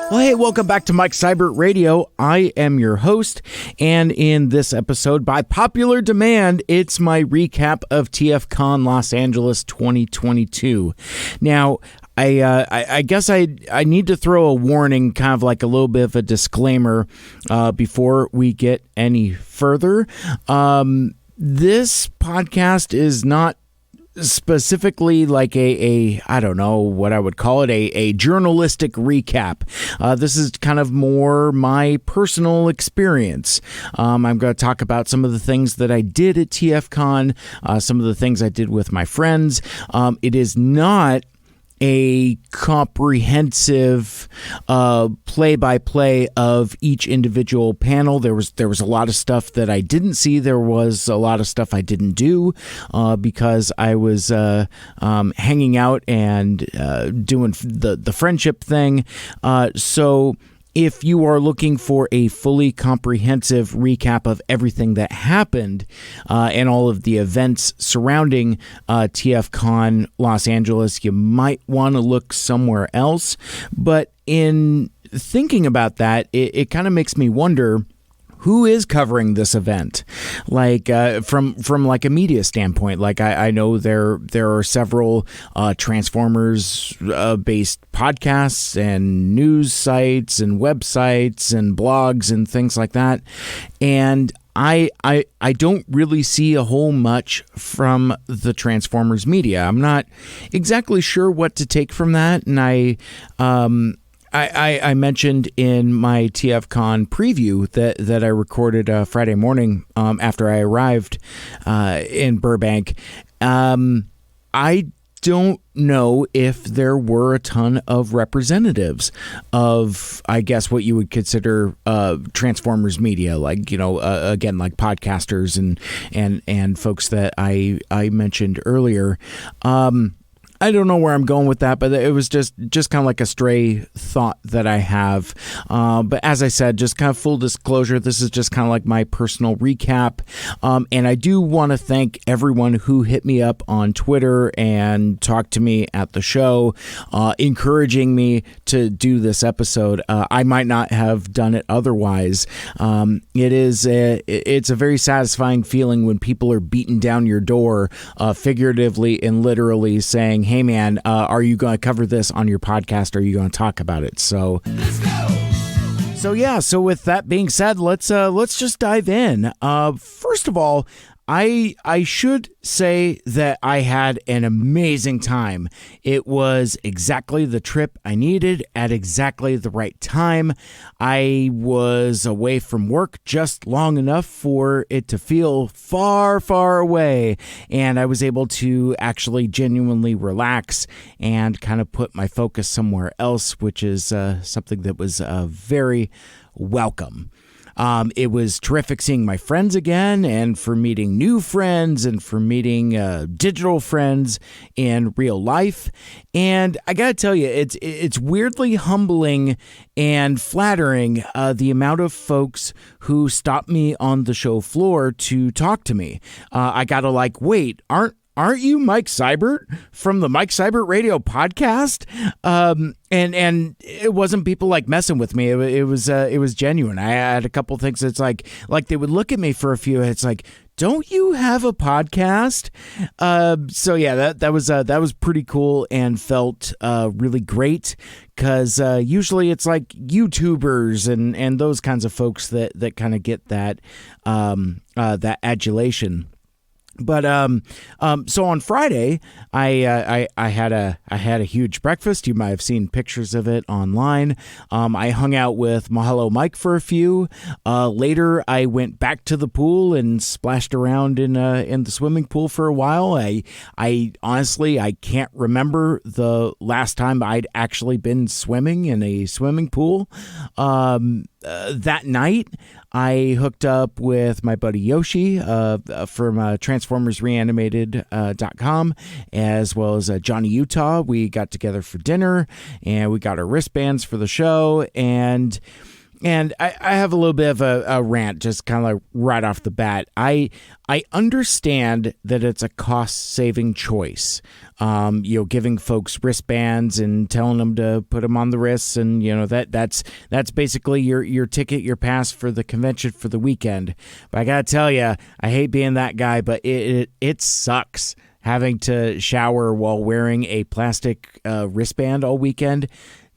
Well, hey, welcome back to Mike Seibert Radio. I am your host, and in this episode, by popular demand, it's my recap of TFCon Los Angeles 2022. Now, I guess I need to throw a warning, kind of like a little bit of a disclaimer before we get any further. This podcast is not specifically like I don't know what I would call it, a journalistic recap. This is kind of more my personal experience. I'm going to talk about some of the things that I did at TFCon, some of the things I did with my friends. It is not a comprehensive play-by-play of each individual panel. There was a lot of stuff that I didn't see. There was a lot of stuff I didn't do because I was hanging out and doing the friendship thing. So if you are looking for a fully comprehensive recap of everything that happened and all of the events surrounding TFCon Los Angeles, you might want to look somewhere else. But in thinking about that, it kind of makes me wonder, who is covering this event? Like from like a media standpoint, like I know there are several Transformers based podcasts and news sites and websites and blogs and things like that, and I don't really see a whole much from the Transformers media. I'm not exactly sure what to take from that, and I mentioned in my TFCon preview that I recorded Friday morning after I arrived in Burbank. I don't know if there were a ton of representatives of, I guess, what you would consider Transformers media, like, you know, again, like podcasters and folks that I mentioned earlier. I don't know where I'm going with that, but it was just kind of like a stray thought that I have. But as I said, just kind of full disclosure, this is just kind of like my personal recap. And I do want to thank everyone who hit me up on Twitter and talked to me at the show, encouraging me to do this episode. I might not have done it otherwise. It's a very satisfying feeling when people are beating down your door, figuratively and literally, saying, hey man, are you going to cover this on your podcast? Are you going to talk about it? So let's go. So with that being said, let's just dive in. First of all, I should say that I had an amazing time. It was exactly the trip I needed at exactly the right time. I was away from work just long enough for it to feel far, far away, and I was able to actually genuinely relax and kind of put my focus somewhere else, which is something that was very welcome. It was terrific seeing my friends again, and for meeting new friends, and for meeting digital friends in real life. And I gotta tell you, it's weirdly humbling and flattering, the amount of folks who stop me on the show floor to talk to me. I gotta wait, aren't you Mike Seibert from the Mike Seibert Radio podcast? And it wasn't people messing with me. It was genuine. I had a couple things. It's like they would look at me for a few. It's like, don't you have a podcast? So yeah, that was pretty cool and felt really great, because usually it's like YouTubers and those kinds of folks that kind of get that that adulation. But so on Friday, I had a huge breakfast. You might have seen pictures of it online. I hung out with Mahalo Mike for a few. Later, I went back to the pool and splashed around in the swimming pool for a while. I honestly can't remember the last time I'd actually been swimming in a swimming pool. That night, I hooked up with my buddy Yoshi from TransformersReanimated.com, as well as Johnny Utah. We got together for dinner, and we got our wristbands for the show, and And I have a little bit of a rant, just kind of like right off the bat. I understand that it's a cost-saving choice. Giving folks wristbands and telling them to put them on the wrists, and that's basically your ticket, your pass for the convention for the weekend. But I gotta tell you, I hate being that guy, but it sucks having to shower while wearing a plastic wristband all weekend.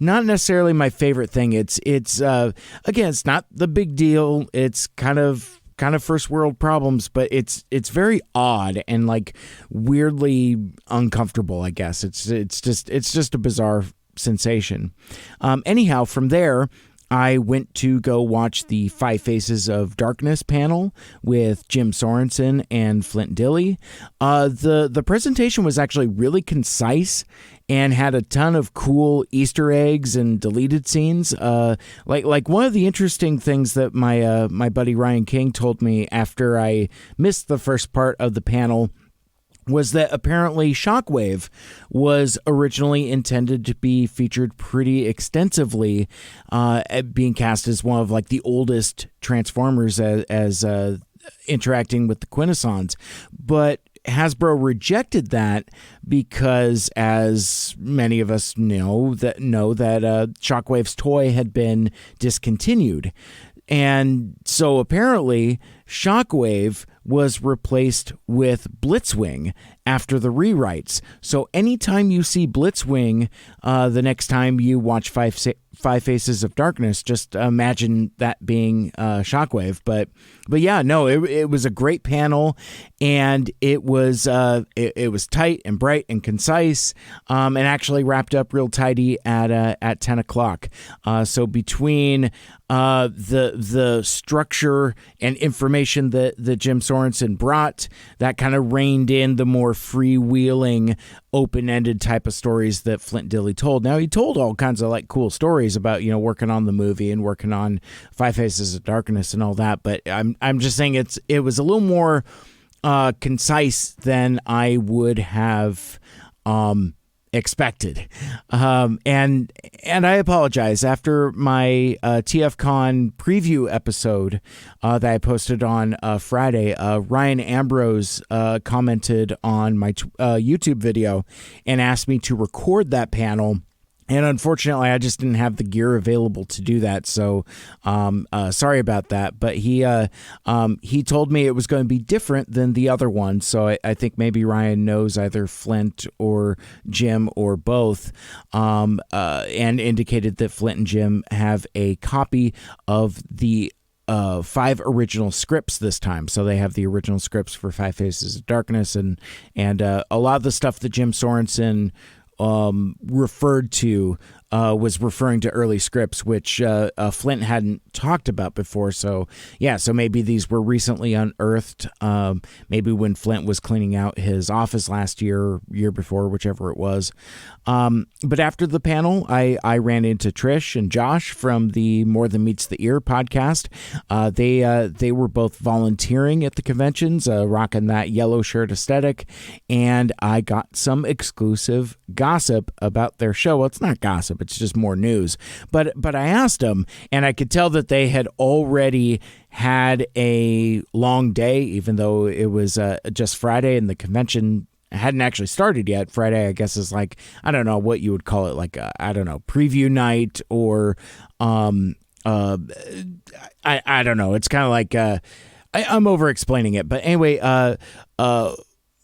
Not necessarily my favorite thing. It's again, it's not the big deal. It's kind of first world problems, but it's very odd and like weirdly uncomfortable, I guess. It's just a bizarre sensation. Anyhow, from there, I went to go watch the Five Faces of Darkness panel with Jim Sorensen and Flint Dille. The presentation was actually really concise and had a ton of cool Easter eggs and deleted scenes. Like one of the interesting things that my buddy Ryan King told me after I missed the first part of the panel was that apparently Shockwave was originally intended to be featured pretty extensively, being cast as one of like the oldest Transformers as interacting with the Quintessons. But Hasbro rejected that because, as many of us know that Shockwave's toy had been discontinued. And so apparently Shockwave was replaced with Blitzwing after the rewrites. So anytime you see Blitzwing, the next time you watch Five Faces of Darkness, just imagine that being Shockwave. But yeah, no, it was a great panel, and it was tight and bright and concise, and actually wrapped up real tidy at 10 o'clock. So between the structure and information that Jim Sorensen brought, that kind of reined in the more freewheeling, open-ended type of stories that Flint Dille told. Now, he told all kinds of like cool stories about working on the movie and working on Five Faces of Darkness and all that, but I'm just saying it was a little more concise than I would have expected. And I apologize. After my TFCon preview episode that I posted on Friday, Ryan Ambrose commented on my YouTube video and asked me to record that panel. And unfortunately, I just didn't have the gear available to do that. So sorry about that. But he told me it was going to be different than the other one. So I think maybe Ryan knows either Flint or Jim or both, and indicated that Flint and Jim have a copy of the 5 original scripts this time. So they have the original scripts for Five Faces of Darkness, and a lot of the stuff that Jim Sorensen referred to was referring to early scripts, which Flint hadn't talked about before. So maybe these were recently unearthed. Maybe when Flint was cleaning out his office last year before, whichever it was. But after the panel, I ran into Trish and Josh from the More Than Meets the Ear podcast. They were both volunteering at the conventions, rocking that yellow shirt aesthetic, and I got some exclusive gossip about their show. Well, it's not gossip, it's just more news. But I asked them, and I could tell that they had already had a long day, even though it was just Friday and the convention hadn't actually started yet. Friday, I guess, is like, I don't know what you would call it, like, I don't know, preview night, or I don't know. It's kind of like, I'm over explaining it. But anyway,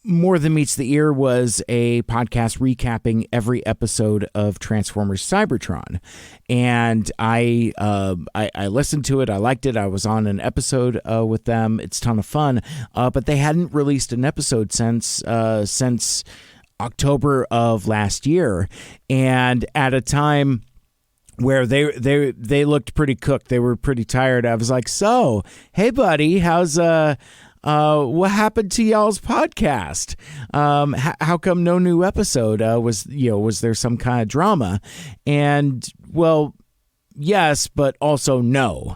More Than Meets the Ear was a podcast recapping every episode of Transformers Cybertron, and I listened to it. I liked it. I was on an episode with them. It's a ton of fun, but they hadn't released an episode since October of last year, and at a time where they looked pretty cooked. They were pretty tired. I was like, so, hey buddy, how's what happened to y'all's podcast? How come no new episode? Was there some kind of drama? And well, yes, but also no.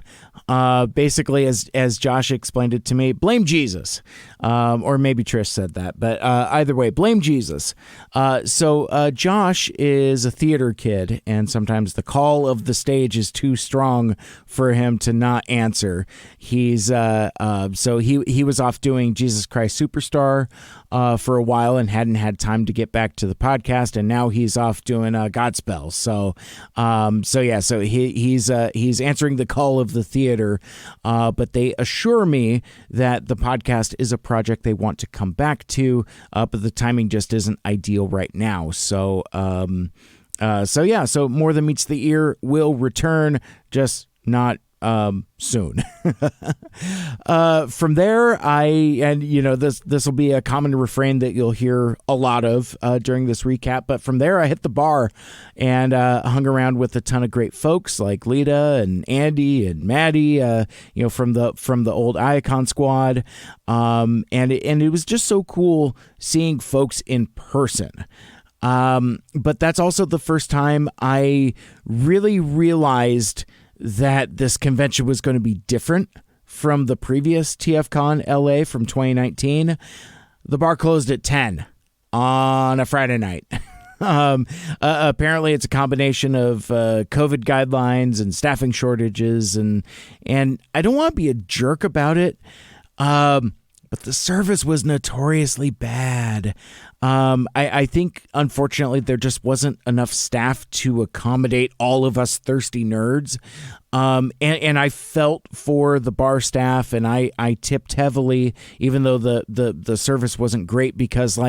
Basically, as Josh explained it to me, blame Jesus. Or maybe Trish said that, but either way, blame Jesus. So Josh is a theater kid, and sometimes the call of the stage is too strong for him to not answer. He's so he was off doing Jesus Christ Superstar for a while and hadn't had time to get back to the podcast, and now he's off doing Godspell. So he's answering the call of the theater, but they assure me that the podcast is a project they want to come back to, but the timing just isn't ideal right now. So More Than Meets the Ear will return, just not soon. From there, this will be a common refrain that you'll hear a lot of during this recap, but from there I hit the bar and hung around with a ton of great folks like Lita and Andy and Maddie, from the old Iacon squad, and it was just so cool seeing folks in person. But that's also the first time I really realized that this convention was going to be different from the previous TFCon LA from 2019. The bar closed at 10 on a Friday night. Apparently it's a combination of COVID guidelines and staffing shortages, and I don't want to be a jerk about it, but the service was notoriously bad. I think, unfortunately, there just wasn't enough staff to accommodate all of us thirsty nerds. And I felt for the bar staff, and I tipped heavily, even though the service wasn't great, because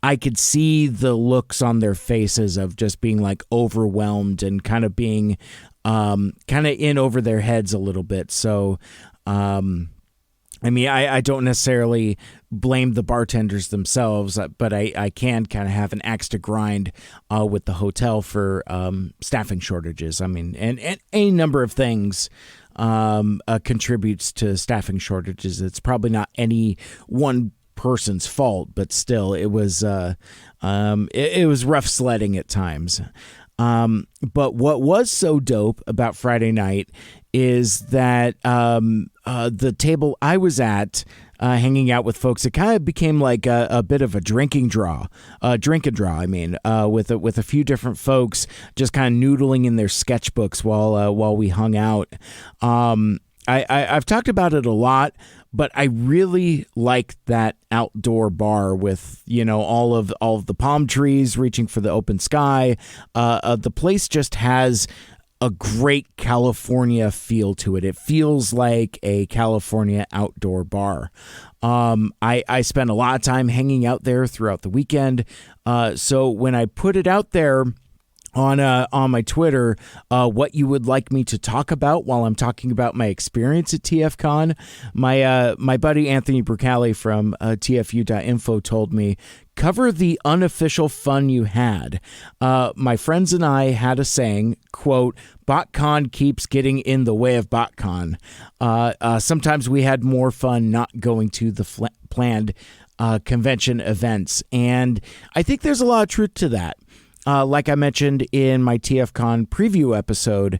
I could see the looks on their faces of just being overwhelmed and kind of being in over their heads a little bit. So, I don't necessarily blame the bartenders themselves, but I can kind of have an axe to grind with the hotel for staffing shortages. And any number of things contributes to staffing shortages. It's probably not any one person's fault, but still, it was rough sledding at times. But what was so dope about Friday night is that the table I was at, hanging out with folks, it kind of became like a bit of a drink and draw, with a few different folks just kind of noodling in their sketchbooks while we hung out. I've talked about it a lot, but I really like that outdoor bar with, all of the palm trees reaching for the open sky. The place just has a great California feel to it. It feels like a California outdoor bar. I spent a lot of time hanging out there throughout the weekend. So when I put it out there on my Twitter, what you would like me to talk about while I'm talking about my experience at TFCon, my buddy Anthony Bricali from TFU.info told me, cover the unofficial fun you had. My friends and I had a saying, quote, BotCon keeps getting in the way of BotCon. Sometimes we had more fun not going to the planned convention events. And I think there's a lot of truth to that. Like I mentioned in my TFCon preview episode,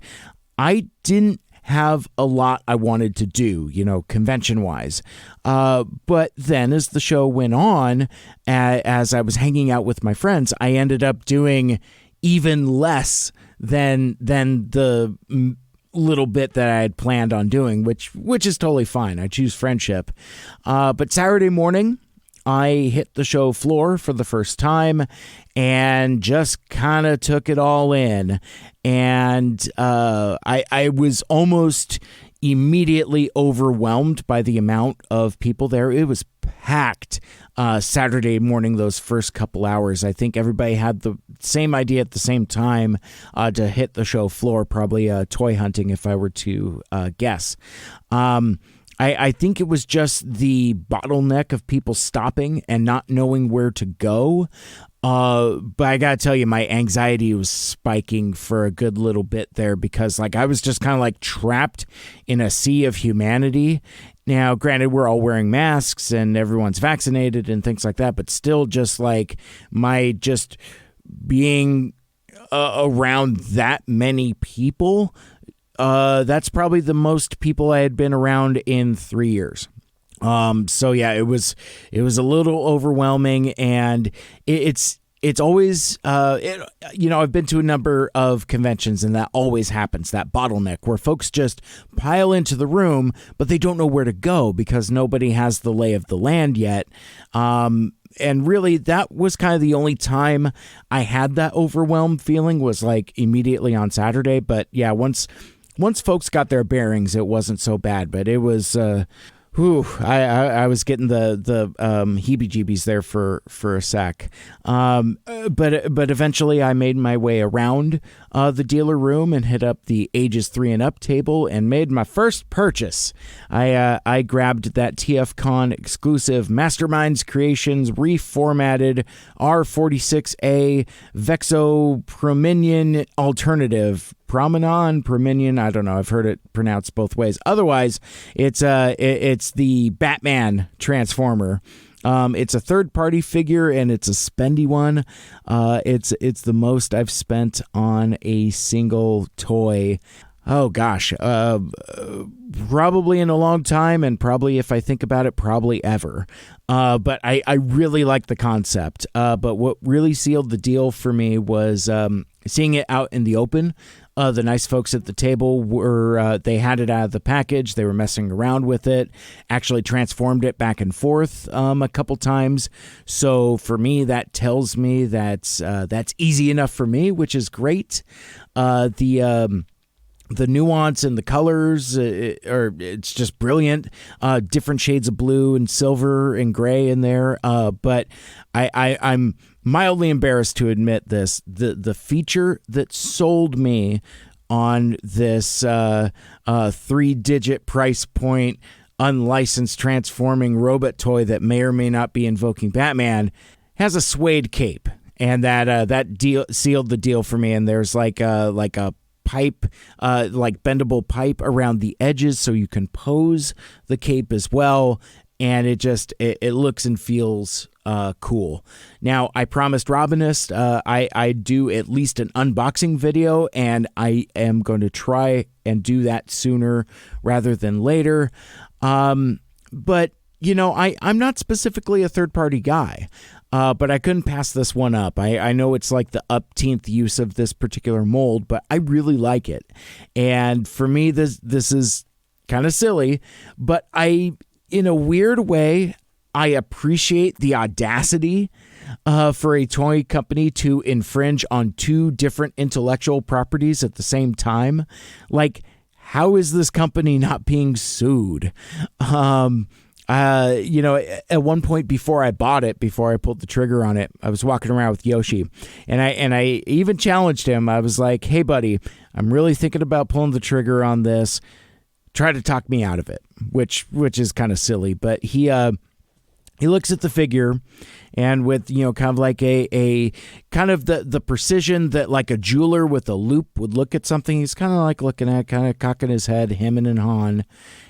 I didn't have a lot I wanted to do, convention-wise. But then as the show went on, as I was hanging out with my friends, I ended up doing even less than the little bit that I had planned on doing, which is totally fine. I choose friendship. But Saturday morning, I hit the show floor for the first time and just kind of took it all in. And I was almost immediately overwhelmed by the amount of people there. It was packed Saturday morning, those first couple hours. I think everybody had the same idea at the same time to hit the show floor, probably toy hunting if I were to guess. I think it was just the bottleneck of people stopping and not knowing where to go. But I gotta tell you, my anxiety was spiking for a good little bit there because I was just kind of trapped in a sea of humanity. Now, granted, we're all wearing masks and everyone's vaccinated and things like that, but still just my being around that many people That's probably the most people I had been around in 3 years. So yeah, it was a little overwhelming, and it's always, I've been to a number of conventions, and that always happens, that bottleneck where folks just pile into the room, but they don't know where to go because nobody has the lay of the land yet. And really, that was kind of the only time I had that overwhelmed feeling, was like immediately on Saturday. But yeah, once folks got their bearings, it wasn't so bad, but it was, I was getting the heebie-jeebies there for a sec. But eventually I made my way around the dealer room and hit up the ages 3 and up table and made my first purchase. I grabbed that TFCon exclusive Masterminds Creations reformatted R46A Vexoprominion alternative. Prominion, I don't know. I've heard it pronounced both ways. Otherwise, it's the Batman Transformer. It's a third-party figure, and it's a spendy one. It's the most I've spent on a single toy. Oh gosh, probably in a long time, and probably, if I think about it, probably ever. But I really like the concept. But what really sealed the deal for me was seeing it out in the open. The nice folks at the table they had it out of the package. They were messing around with it, actually transformed it back and forth a couple times. So for me, that tells me that's easy enough for me, which is great. The nuance and the colors, it's just brilliant. Different shades of blue and silver and gray in there. But I'm mildly embarrassed to admit this. The feature that sold me on this 3-digit price point, unlicensed transforming robot toy that may or may not be invoking Batman has a suede cape. And that deal sealed the deal for me. And there's like a pipe, like bendable pipe around the edges so you can pose the cape as well. And it looks and feels cool. Now, I promised Robinist I do at least an unboxing video, and I am going to try and do that sooner rather than later. But, I'm not specifically a third-party guy. But I couldn't pass this one up. I know it's like the upteenth use of this particular mold, but I really like it. And for me, this is kind of silly, but in a weird way, I appreciate the audacity for a toy company to infringe on 2 different intellectual properties at the same time. Like, how is this company not being sued? At one point before I bought it, before I pulled the trigger on it, I was walking around with Yoshi, and I even challenged him. I was like, "Hey, buddy, I'm really thinking about pulling the trigger on this. Try to talk me out of it," which is kind of silly. But he looks at the figure, and with kind of like a kind of the precision that like a jeweler with a loop would look at something. He's kind of like looking at, kind of cocking his head, hemming and hawing.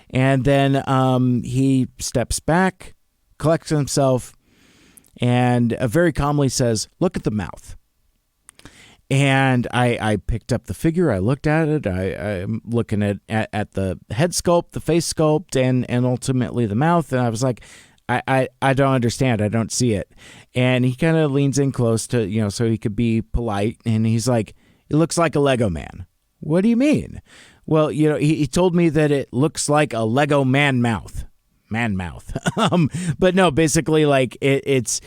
And then he steps back, collects himself, and very calmly says, "Look at the mouth." And I picked up the figure. I looked at it. I'm looking at the head sculpt, the face sculpt, and ultimately the mouth. And I was like, I don't understand. I don't see it. And he kind of leans in close to, so he could be polite. And he's like, "It looks like a Lego man." "What do you mean?" "Well, he told me that it looks like a Lego man mouth. But no, basically, like it's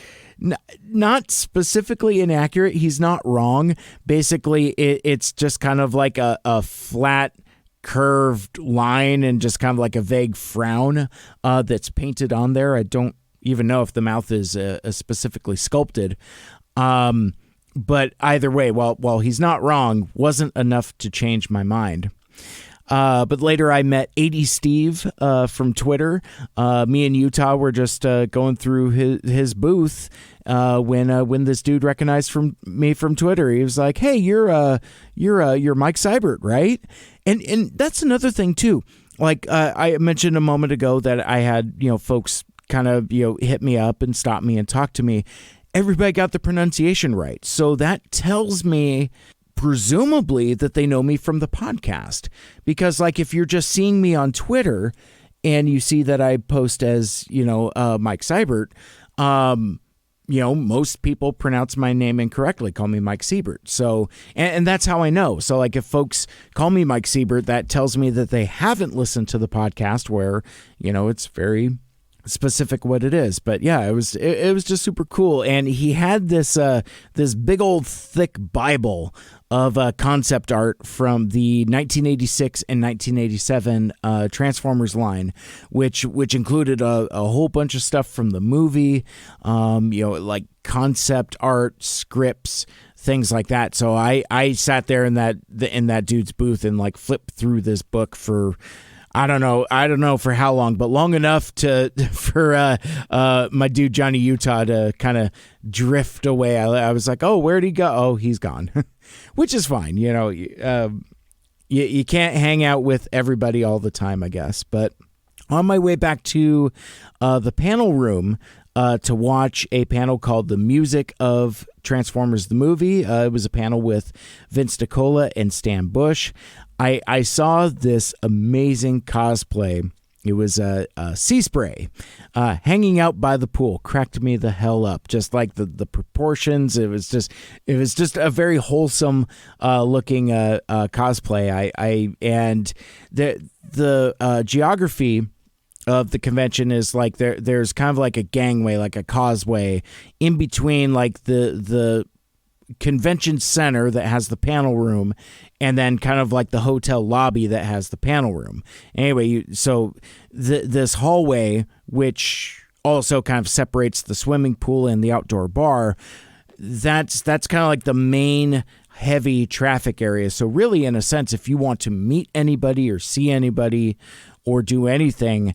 not specifically inaccurate. He's not wrong. Basically, it's just kind of like a flat, curved line and just kind of like a vague frown that's painted on there. I don't even know if the mouth is specifically sculpted. But either way, while he's not wrong, wasn't enough to change my mind. But later I met 80 Steve from Twitter. Me and Utah were just going through his booth when this dude recognized me from Twitter. He was like, "Hey, you're Mike Seibert, right?" And that's another thing too. Like I mentioned a moment ago that I had folks kind of hit me up and stop me and talk to me. Everybody got the pronunciation right, so that tells me presumably that they know me from the podcast, because like if you're just seeing me on Twitter and you see that I post as, Mike Seibert, most people pronounce my name incorrectly, call me Mike Siebert. So, and that's how I know. So like if folks call me Mike Siebert, that tells me that they haven't listened to the podcast where, it's very specific what it is. But yeah, it was just super cool. And he had this big old thick Bible of concept art from the 1986 and 1987 Transformers line, which included a whole bunch of stuff from the movie, like concept art, scripts, things like that. So I sat there in that dude's booth and like flipped through this book for I don't know for how long, but long enough for my dude Johnny Utah to kind of drift away. I was like, oh, where'd he go? Oh, he's gone, which is fine. You can't hang out with everybody all the time, I guess. But on my way back to the panel room to watch a panel called The Music of Transformers the Movie. It was a panel with Vince DiCola and Stan Bush. I saw this amazing cosplay. It was a sea spray hanging out by the pool. Cracked me the hell up. Just like the proportions. It was just a very wholesome looking cosplay. And the geography of the convention is like there's kind of like a gangway, like a causeway in between like the convention center that has the panel room and then kind of like the hotel lobby that has the panel room. Anyway, so this hallway, which also kind of separates the swimming pool and the outdoor bar, that's kind of like the main heavy traffic area. So really, in a sense, if you want to meet anybody or see anybody or do anything,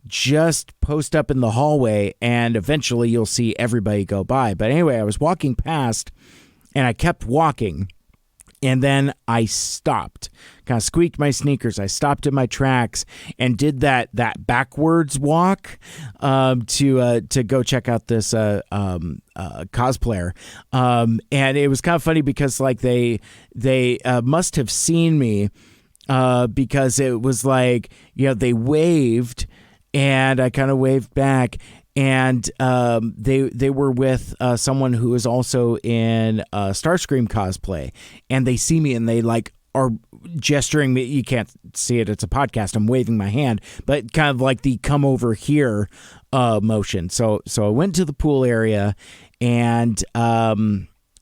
just post up in the hallway and eventually you'll see everybody go by. But anyway, I was walking past and I kept walking, and then I stopped, kind of squeaked my sneakers. I stopped in my tracks and did that backwards walk to go check out this cosplayer. And it was kind of funny because like they must have seen me because it was like, they waved and I kind of waved back. And they were with someone who is also in Starscream cosplay, and they see me and they like are gesturing me. You can't see it; it's a podcast. I'm waving my hand, but kind of like the "come over here" motion. So I went to the pool area and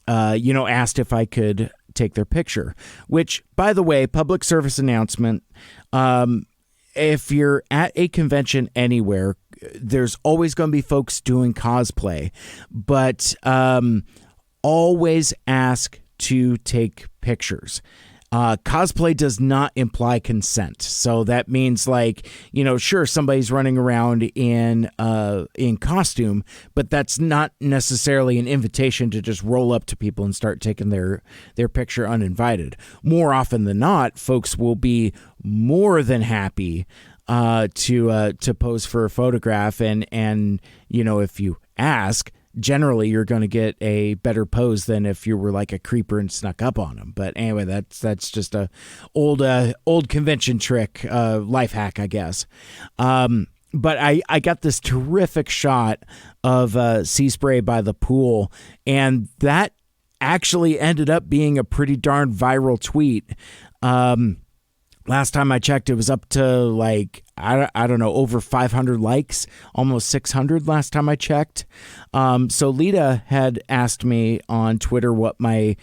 asked if I could take their picture. Which, by the way, public service announcement. If you're at a convention anywhere, there's always going to be folks doing cosplay, but always ask to take pictures. Cosplay does not imply consent. So that means like, sure, somebody's running around in costume, but that's not necessarily an invitation to just roll up to people and start taking their picture uninvited. More often than not, folks will be more than happy to pose for a photograph, and if you ask, generally you're going to get a better pose than if you were like a creeper and snuck up on them. But anyway, that's just a old convention trick, life hack, I guess. But I got this terrific shot of sea spray by the pool, and that actually ended up being a pretty darn viral tweet. Last time I checked, it was up to like, I don't know, over 500 likes, almost 600 last time I checked. So Lita had asked me on Twitter what my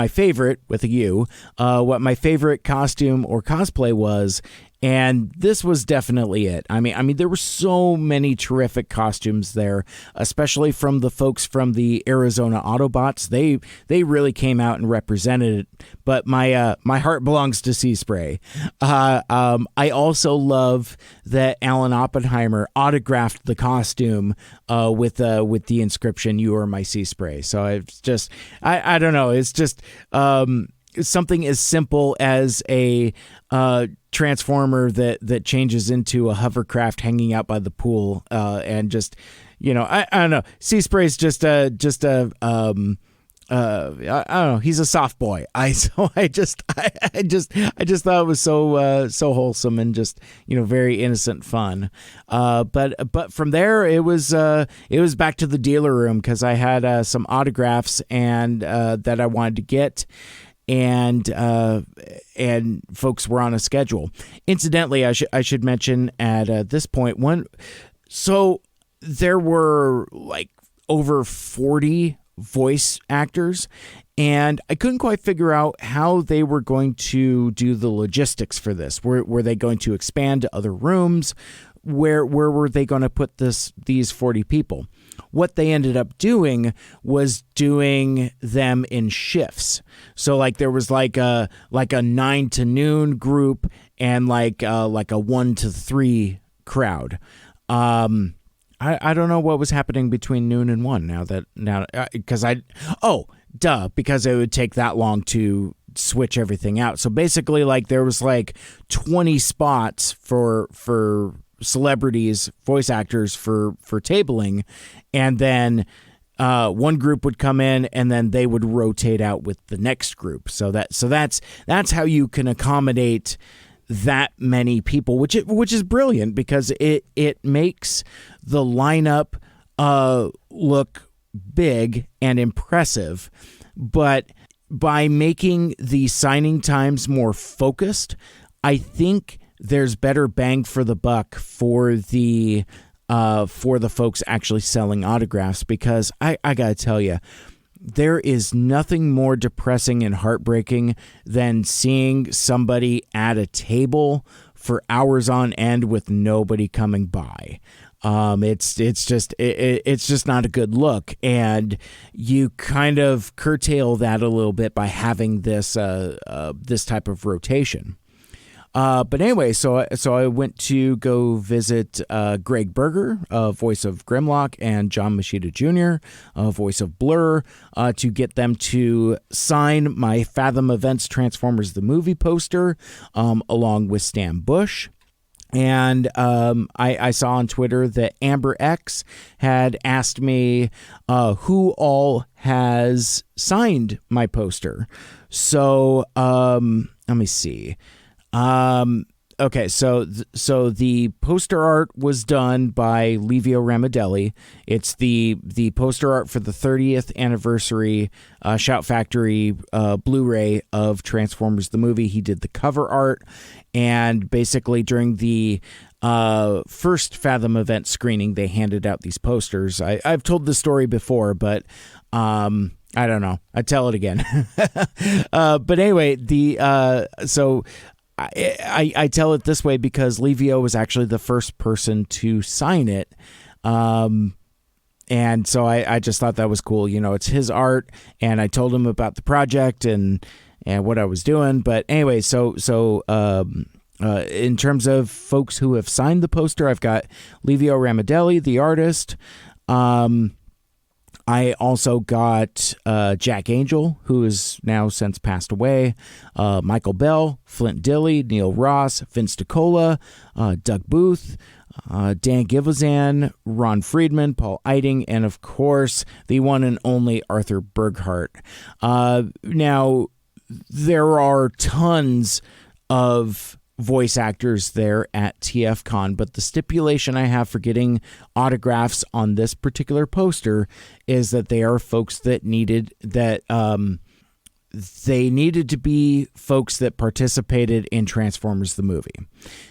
favorite, with a U, what my favorite costume or cosplay was. And this was definitely it. I mean, there were so many terrific costumes there, especially from the folks from the Arizona Autobots. They really came out and represented it. But my heart belongs to Sea Spray. I also love that Alan Oppenheimer autographed the costume with the inscription "You are my Sea Spray." So it's just I don't know. It's just something as simple as a transformer that changes into a hovercraft hanging out by the pool, and just I don't know. Sea Spray is just a I don't know. He's a soft boy. I just thought it was so wholesome and just very innocent fun. But from there it was back to the dealer room because I had some autographs and that I wanted to get. And folks were on a schedule. Incidentally, I should mention at this point so there were like over 40 voice actors, and I couldn't quite figure out how they were going to do the logistics for this. Were they going to expand to other rooms? Where were they going to put these 40 people? What they ended up doing was doing them in shifts. So like there was like a 9 to noon group and like a 1 to 3 crowd. I don't know what was happening between noon and 1 because because it would take that long to switch everything out. So basically like there was like 20 spots for celebrities, voice actors for tabling, and then one group would come in and then they would rotate out with the next group. So that's how you can accommodate that many people, which is brilliant because it makes the lineup look big and impressive. But by making the signing times more focused, I think there's better bang for the buck for the folks actually selling autographs, because I gotta tell you, there is nothing more depressing and heartbreaking than seeing somebody at a table for hours on end with nobody coming by. It's just not a good look, and you kind of curtail that a little bit by having this type of rotation. But anyway, so I went to go visit Greg Berger, voice of Grimlock, and John Machida Jr., voice of Blur, to get them to sign my Fathom Events Transformers the Movie poster, along with Stan Bush. And I saw on Twitter that Amber X had asked me who all has signed my poster. So let me see. Okay, so the poster art was done by Livio Ramadelli. It's the poster art for the 30th anniversary Shout Factory Blu-ray of Transformers the movie. He did the cover art, and basically during the first Fathom event screening, they handed out these posters. I've told this story before, but I don't know. I tell it again. But anyway, so I tell it this way because Livio was actually the first person to sign it. And so I just thought that was cool. It's his art, and I told him about the project and what I was doing. But anyway, so in terms of folks who have signed the poster, I've got Livio Ramadelli, the artist. I also got Jack Angel, who has now since passed away, Michael Bell, Flint Dilley, Neil Ross, Vince DiCola, Doug Booth, Dan Givozan, Ron Friedman, Paul Eiting, and of course, the one and only Arthur Burghart. Now, there are tons of voice actors there at TFCon, but the stipulation I have for getting autographs on this particular poster is that they are folks that needed to be folks that participated in Transformers the movie.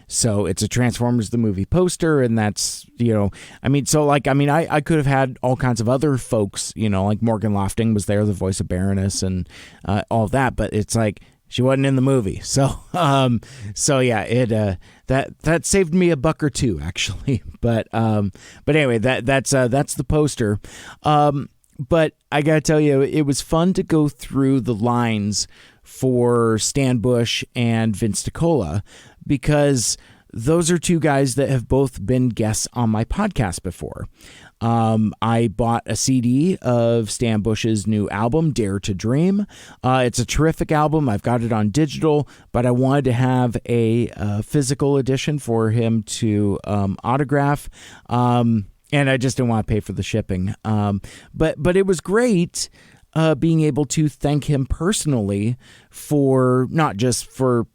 So it's a Transformers the movie poster, and that's, I could have had all kinds of other folks, like Morgan Lofting was there, the voice of Baroness, and all that, but it's like, she wasn't in the movie. So yeah, it that saved me $1 or $2 actually. But anyway, that's the poster. But I gotta tell you, it was fun to go through the lines for Stan Bush and Vince DiCola, because those are two guys that have both been guests on my podcast before. I bought a CD of Stan Bush's new album, Dare to Dream. It's a terrific album. I've got it on digital, but I wanted to have a physical edition for him to autograph. And I just didn't want to pay for the shipping. But it was great being able to thank him personally for not just for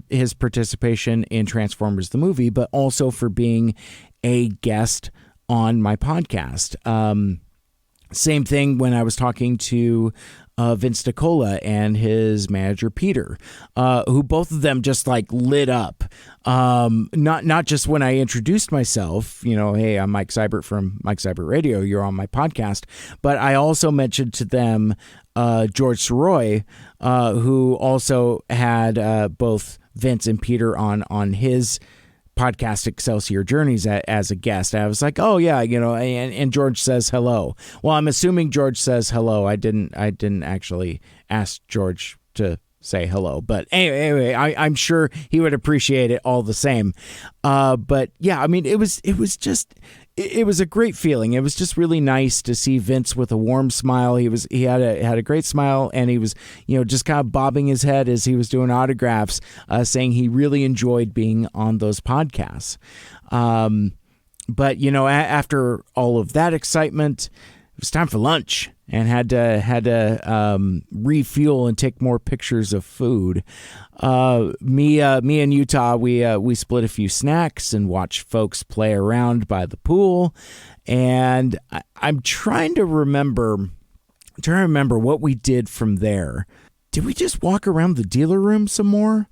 his participation in Transformers the movie, but also for being a guest on my podcast. Same thing when I was talking to Vince DiCola and his manager Peter, who both of them just like lit up. Not just when I introduced myself, hey, I'm Mike Seibert from Mike Seibert Radio, you're on my podcast, but I also mentioned to them George Soroy, who also had both Vince and Peter on his podcast Excelsior Journeys as a guest. I was like, oh yeah, and George says hello. Well, I'm assuming George says hello. I didn't actually ask George to say hello, but anyway, I'm sure he would appreciate it all the same. But yeah, I mean, it was a great feeling. It was just really nice to see Vince with a warm smile. He had a great smile, and he was, just kind of bobbing his head as he was doing autographs, saying he really enjoyed being on those podcasts. But after all of that excitement, it was time for lunch, and had to refuel and take more pictures of food. Me and Utah, we split a few snacks and watched folks play around by the pool. And I'm trying to remember what we did from there. Did we just walk around the dealer room some more?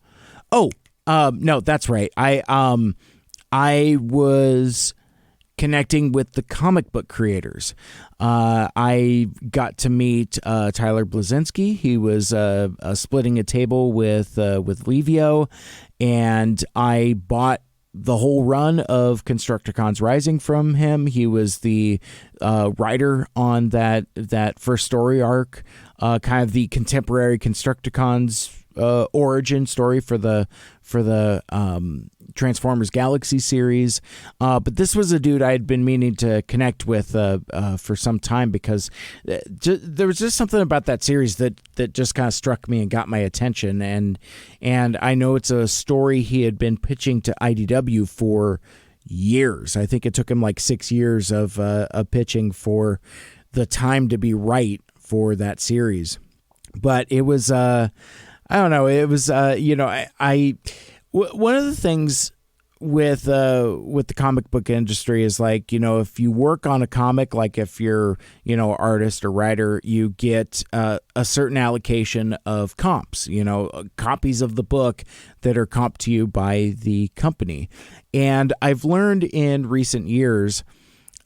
Oh, no, that's right. I was connecting with the comic book creators. I got to meet Tyler Blazinski. He was splitting a table with Livio, and I bought the whole run of Constructicons Rising from him. He was the writer on that first story arc, kind of the contemporary Constructicons origin story for the Transformers Galaxy series. But this was a dude I had been meaning to connect with for some time, because there was just something about that series that just kind of struck me and got my attention. And I know it's a story he had been pitching to IDW for years. I think it took him like 6 years of pitching for the time to be right for that series. But it was, I don't know, it was, one of the things with the comic book industry is like, if you work on a comic, like if you're, artist or writer, you get a certain allocation of comps, copies of the book that are comped to you by the company. And I've learned in recent years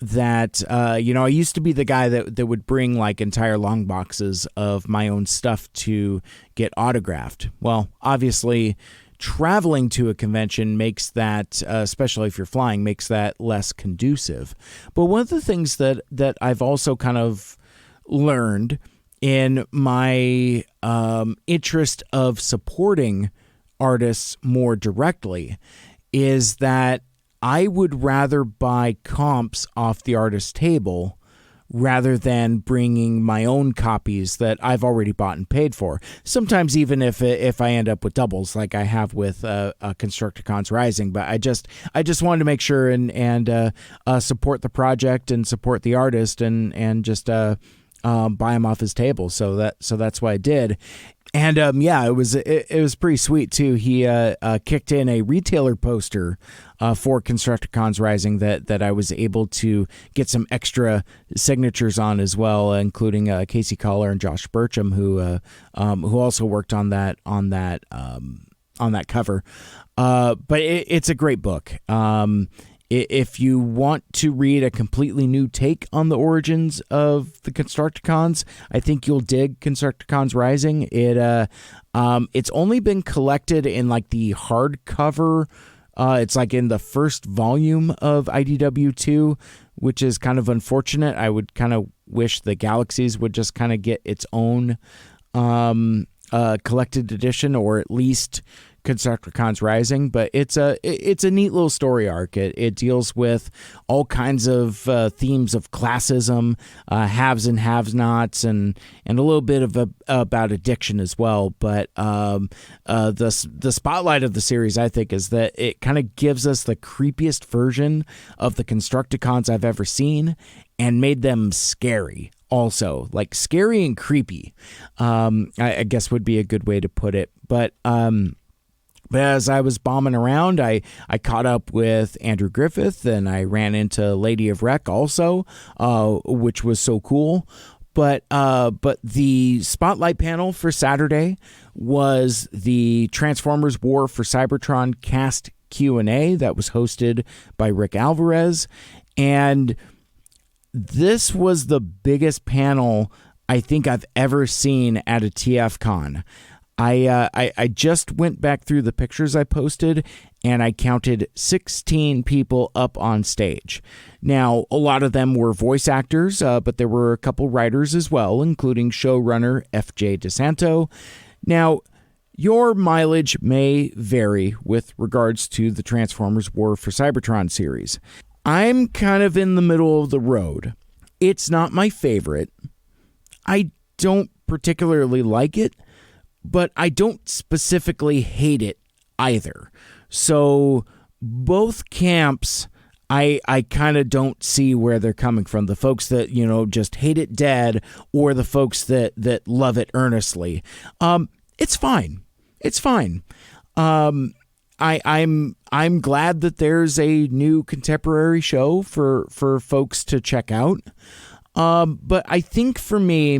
that, I used to be the guy that would bring like entire long boxes of my own stuff to get autographed. Well, obviously, traveling to a convention makes that, especially if you're flying, makes that less conducive. But one of the things that I've also kind of learned in my interest of supporting artists more directly is that I would rather buy comps off the artist table rather than bringing my own copies that I've already bought and paid for. Sometimes even if I end up with doubles like I have with Constructicons Rising, but I just wanted to make sure and support the project and support the artist and just buy him off his table. So that's what I did. And it was pretty sweet too. He kicked in a retailer poster for Constructicons Rising that I was able to get some extra signatures on as well, including Casey Collar and Josh Burcham, who also worked on that cover. But it's a great book. If you want to read a completely new take on the origins of the Constructicons, I think you'll dig Constructicons Rising. It's only been collected in like the hardcover. It's like in the first volume of IDW 2, which is kind of unfortunate. I would kind of wish the Galaxies would just kind of get its own collected edition, or at least Constructicons Rising. But it's a neat little story arc. It deals with all kinds of themes of classism, haves and have-nots, and a little bit about addiction as well. But the spotlight of the series, I think, is that it kind of gives us the creepiest version of the Constructicons I've ever seen, and made them scary also, like scary and creepy, I guess would be a good way to put it. But as I was bombing around, I caught up with Andrew Griffith, and I ran into Lady of Rec also, which was so cool. But the spotlight panel for Saturday was the Transformers War for Cybertron cast Q&A that was hosted by Rick Alvarez, and this was the biggest panel I think I've ever seen at a TFCon. I just went back through the pictures I posted, and I counted 16 people up on stage. Now, a lot of them were voice actors, but there were a couple writers as well, including showrunner F.J. DeSanto. Now, your mileage may vary with regards to the Transformers War for Cybertron series. I'm kind of in the middle of the road. It's not my favorite. I don't particularly like it, but I don't specifically hate it either. So both camps, I kind of don't see where they're coming from. The folks that, just hate it dead, or the folks that love it earnestly. It's fine. It's fine. I'm glad that there's a new contemporary show for folks to check out. But I think for me,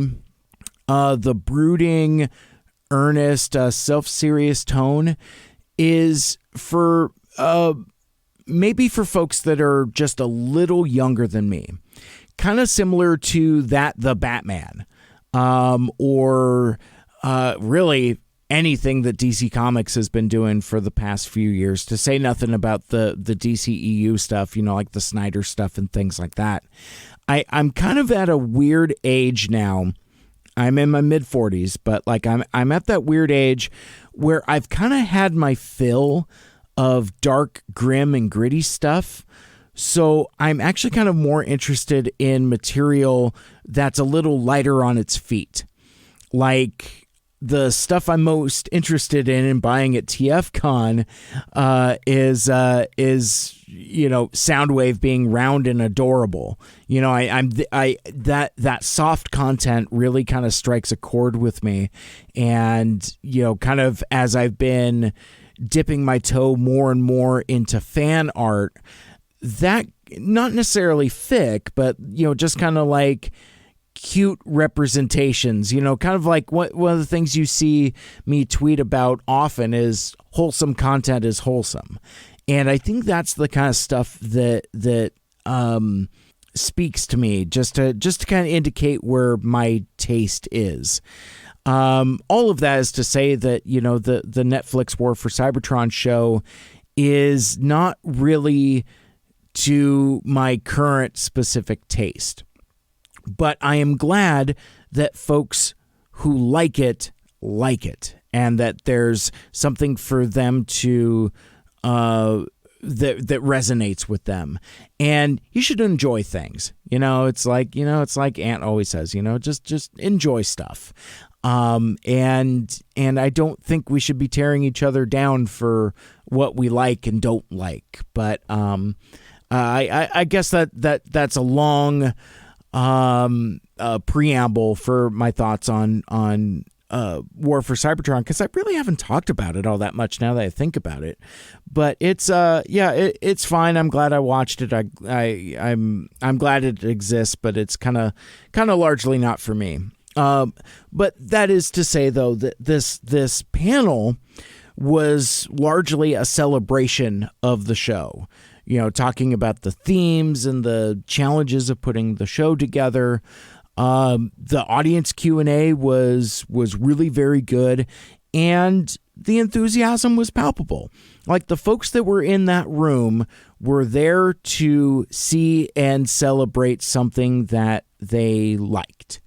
the brooding, earnest, self-serious tone is for maybe for folks that are just a little younger than me. Kind of similar to The Batman, or really anything that DC Comics has been doing for the past few years, to say nothing about the DCEU stuff, like the Snyder stuff and things like that. I'm kind of at a weird age now. I'm in my mid-40s, but like I'm at that weird age where I've kind of had my fill of dark, grim, and gritty stuff. So I'm actually kind of more interested in material that's a little lighter on its feet. Like the stuff I'm most interested in buying at TFCon is Soundwave being round and adorable. That soft content really kind of strikes a chord with me, and kind of as I've been dipping my toe more and more into fan art, that not necessarily fic, but just kind of like cute representations, kind of like one of the things you see me tweet about often is wholesome content is wholesome. And I think that's the kind of stuff that speaks to me, just to kind of indicate where my taste is. All of that is to say that, the Netflix War for Cybertron show is not really to my current specific taste. But I am glad that folks who like it, and that there's something for them to that resonates with them. And you should enjoy things. It's like Aunt always says, just enjoy stuff. And I don't think we should be tearing each other down for what we like and don't like. But I guess that's a long preamble for my thoughts on War for Cybertron, because I really haven't talked about it all that much now that I think about it. But it's it's fine. I'm glad I watched it. I'm glad it exists, but it's kind of largely not for me. But that is to say, though, that this panel was largely a celebration of the show. Talking about the themes and the challenges of putting the show together. The audience Q&A was really very good, and the enthusiasm was palpable. Like, the folks that were in that room were there to see and celebrate something that they liked.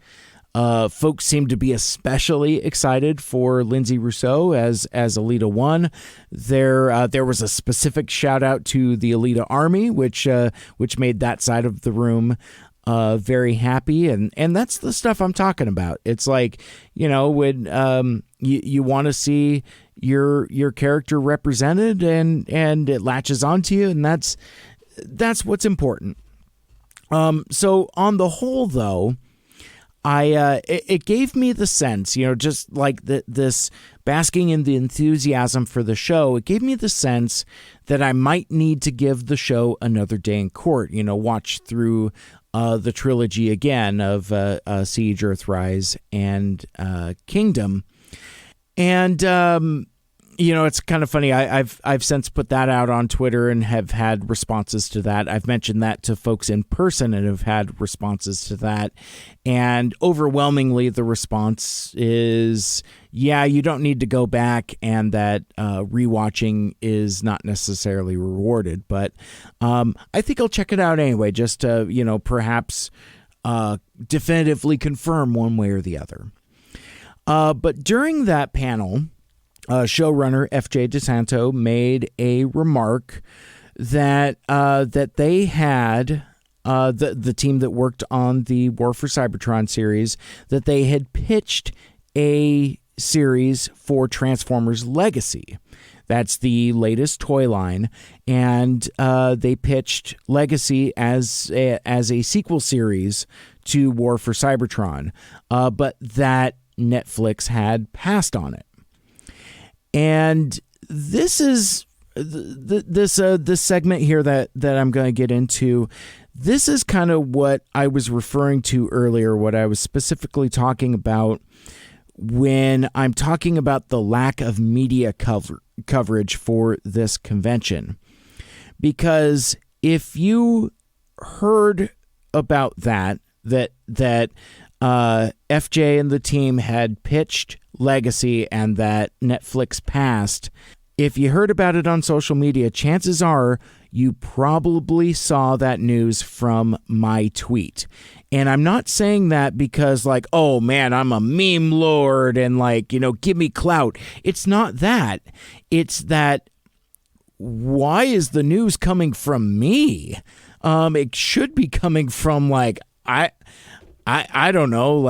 Folks seemed to be especially excited for Lindsay Rousseau as Alita 1. There was a specific shout out to the Alita Army, which made that side of the room very happy, and that's the stuff I'm talking about. It's like, when you want to see your character represented, and it latches onto you, and that's what's important. So on the whole, though, it gave me the sense, just like this basking in the enthusiasm for the show, it gave me the sense that I might need to give the show another day in court, watch through the trilogy again of Siege, Earthrise, and Kingdom. And it's kind of funny. I've since put that out on Twitter and have had responses to that. I've mentioned that to folks in person and have had responses to that. And overwhelmingly, the response is, yeah, you don't need to go back, and that rewatching is not necessarily rewarded. But I think I'll check it out anyway, just to, perhaps definitively confirm one way or the other. But during that panel, showrunner F.J. DeSanto made a remark that they had, the team that worked on the War for Cybertron series, that they had pitched a series for Transformers Legacy. That's the latest toy line, and they pitched Legacy as a sequel series to War for Cybertron, but that Netflix had passed on it. And this is this segment here that I'm going to get into. This is kind of what I was referring to earlier, what I was specifically talking about when I'm talking about the lack of media coverage for this convention. Because if you heard about that FJ and the team had pitched Legacy and that Netflix passed, if you heard about it on social media, chances are you probably saw that news from my tweet. And I'm not saying that because oh man, I'm a meme lord and give me clout. It's not that. It's that, why is the news coming from me? It should be coming from I don't know,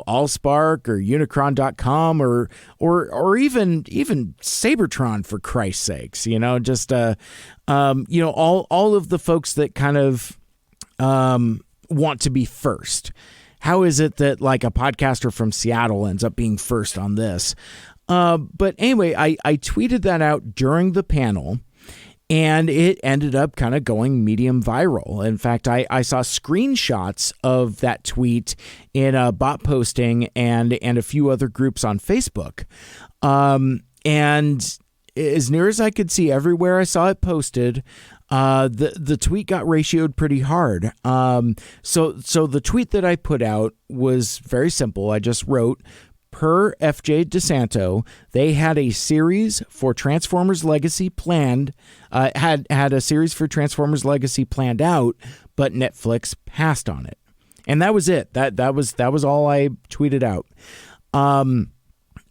Allspark or Unicron.com or even Sabertron, for Christ's sakes, just all of the folks that kind of want to be first. How is it that a podcaster from Seattle ends up being first on this? But anyway, I tweeted that out during the panel. And it ended up kind of going medium viral. In fact, I saw screenshots of that tweet in a bot posting and a few other groups on Facebook. And as near as I could see, everywhere I saw it posted, the tweet got ratioed pretty hard. So the tweet that I put out was very simple. I just wrote, per F.J. DeSanto, they had a series for Transformers Legacy planned, had a series for Transformers Legacy planned out, but Netflix passed on it. And that was it. That was all I tweeted out.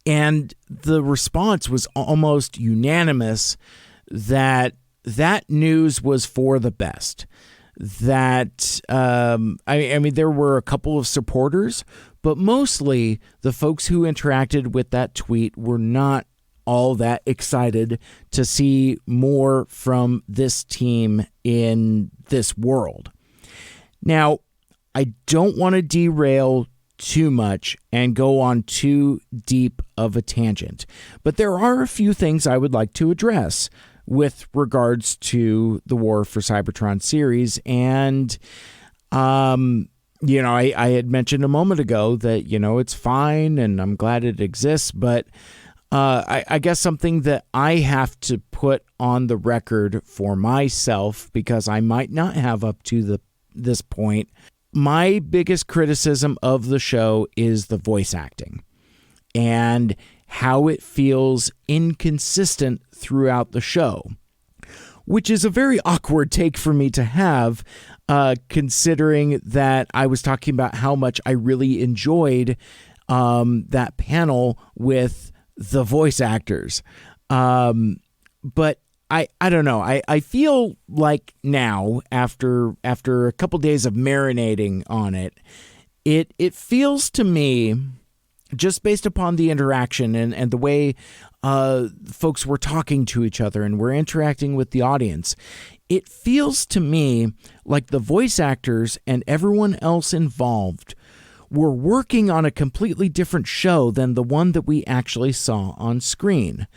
And the response was almost unanimous that news was for the best. That, I mean, there were a couple of supporters, but mostly the folks who interacted with that tweet were not all that excited to see more from this team in this world. Now, I don't want to derail too much and go on too deep of a tangent, but there are a few things I would like to address with regards to the War for Cybertron series. And, I had mentioned a moment ago that, it's fine and I'm glad it exists, but I guess something that I have to put on the record for myself, because I might not have up to this point, my biggest criticism of the show is the voice acting and how it feels inconsistent throughout the show, which is a very awkward take for me to have, considering that I was talking about how much I really enjoyed that panel with the voice actors. But I don't know. I feel like now, after a couple days of marinating on it, it feels to me, just based upon the interaction and the way folks were talking to each other and were interacting with the audience, it feels to me like the voice actors and everyone else involved were working on a completely different show than the one that we actually saw on screen.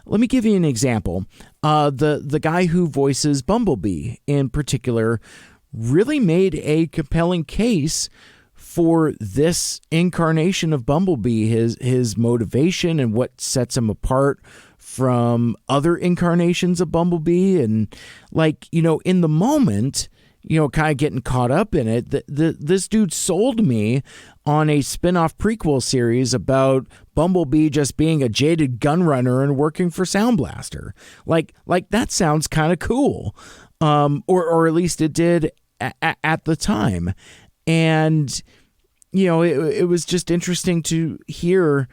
Let me give you an example. The guy who voices Bumblebee in particular really made a compelling case for this incarnation of Bumblebee, his motivation and what sets him apart from other incarnations of Bumblebee. And in the moment, kind of getting caught up in it, this dude sold me on a spin-off prequel series about Bumblebee just being a jaded gun runner and working for Sound Blaster. Like that sounds kind of cool. Or at least it did at the time. And, it was just interesting to hear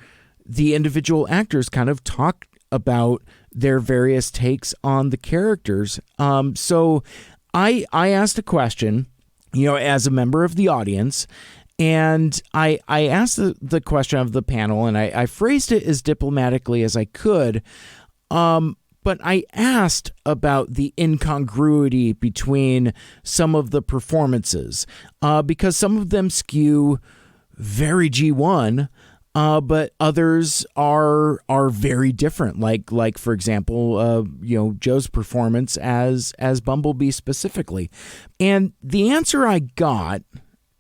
the individual actors kind of talk about their various takes on the characters. So I asked a question, as a member of the audience, and I asked the question of the panel, and I phrased it as diplomatically as I could, but I asked about the incongruity between some of the performances, because some of them skew very G1, but others are very different. Like for example, Joe's performance as Bumblebee specifically. And the answer I got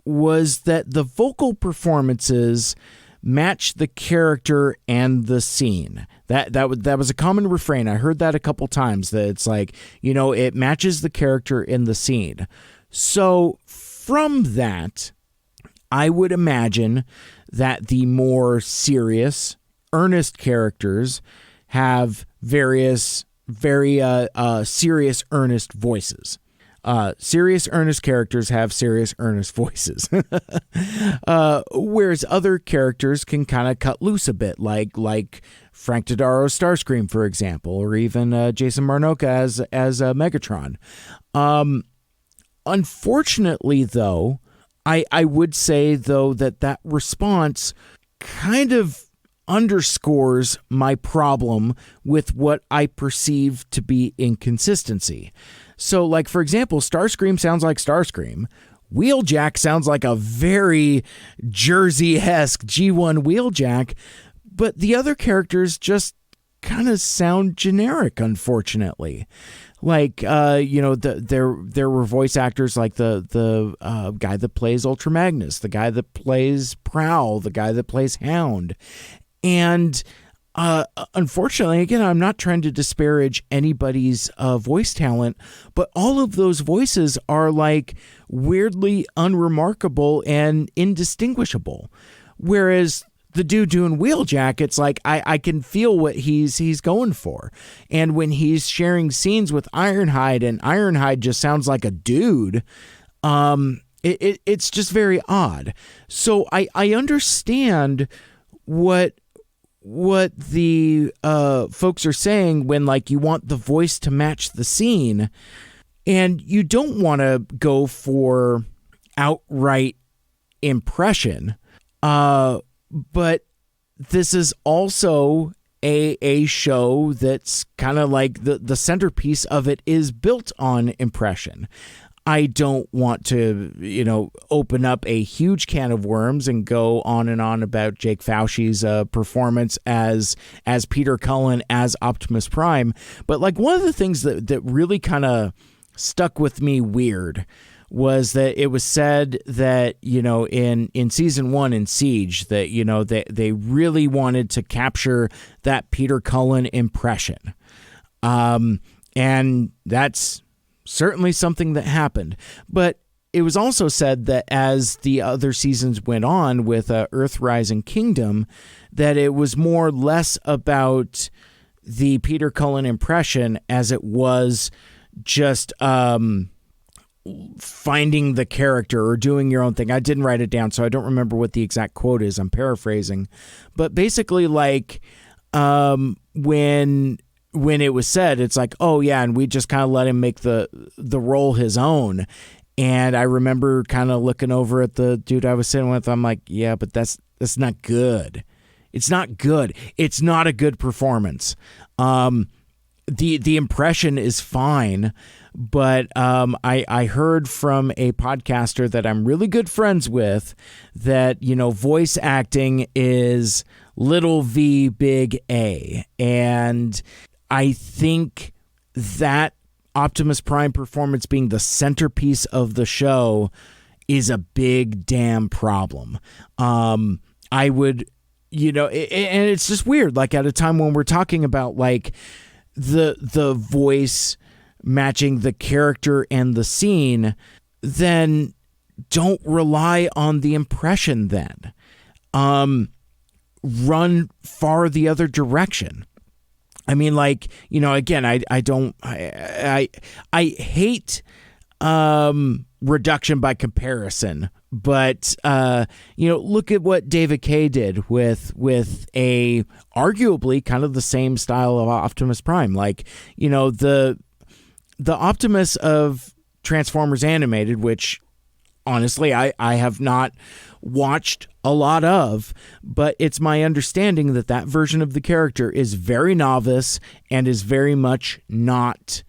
was that the vocal performances match the character and the scene. That was a common refrain. I heard that a couple times, that it's like, it matches the character in the scene. So from that, I would imagine that the more serious, earnest characters have various, very serious, earnest voices. Serious, earnest characters have serious, earnest voices. Whereas other characters can kind of cut loose a bit, like Frank Dodaro's Starscream, for example, or even Jason Marnocha as Megatron. Unfortunately, though, I would say, though, that response kind of underscores my problem with what I perceive to be inconsistency. So, like, for example, Starscream sounds like Starscream. Wheeljack sounds like a very Jersey-esque G1 Wheeljack, but the other characters just kind of sound generic, unfortunately. Like, there were voice actors like the guy that plays Ultra Magnus, the guy that plays Prowl, the guy that plays Hound. And unfortunately, again, I'm not trying to disparage anybody's voice talent, but all of those voices are like weirdly unremarkable and indistinguishable. Whereas the dude doing Wheeljack, it's like I can feel what he's going for. And when he's sharing scenes with Ironhide and Ironhide just sounds like a dude, it's just very odd. So I understand what the folks are saying when, like, you want the voice to match the scene, and you don't want to go for outright impression. But this is also a show that's kind of like the centerpiece of it is built on impression. I don't want to, open up a huge can of worms and go on and on about Jake Fauci's performance as Peter Cullen as Optimus Prime. But like one of the things that really kind of stuck with me weird was that it was said that, in season 1 in Siege that, they really wanted to capture that Peter Cullen impression. And that's certainly something that happened. But it was also said that as the other seasons went on with Earthrise and Kingdom, that it was less about the Peter Cullen impression as it was just finding the character or doing your own thing. I didn't write it down, so I don't remember what the exact quote is. I'm paraphrasing. But basically, like, when it was said, it's like, oh yeah, and we just kind of let him make the role his own. And I remember kind of looking over at the dude I was sitting with. I'm like, yeah, but that's not good. It's not good. It's not a good performance. the impression is fine, but I heard from a podcaster that I'm really good friends with that, voice acting is little v big A. And I think that Optimus Prime performance being the centerpiece of the show is a big damn problem. I would, and it's just weird, like at a time when we're talking about like the voice matching the character and the scene, then don't rely on the impression then. Run far the other direction. I mean, like, again, I hate reduction by comparison, but look at what David Kaye did with a arguably kind of the same style of Optimus Prime. Like, the Optimus of Transformers Animated, which honestly I have not watched a lot of, but it's my understanding that version of the character is very novice and is very much not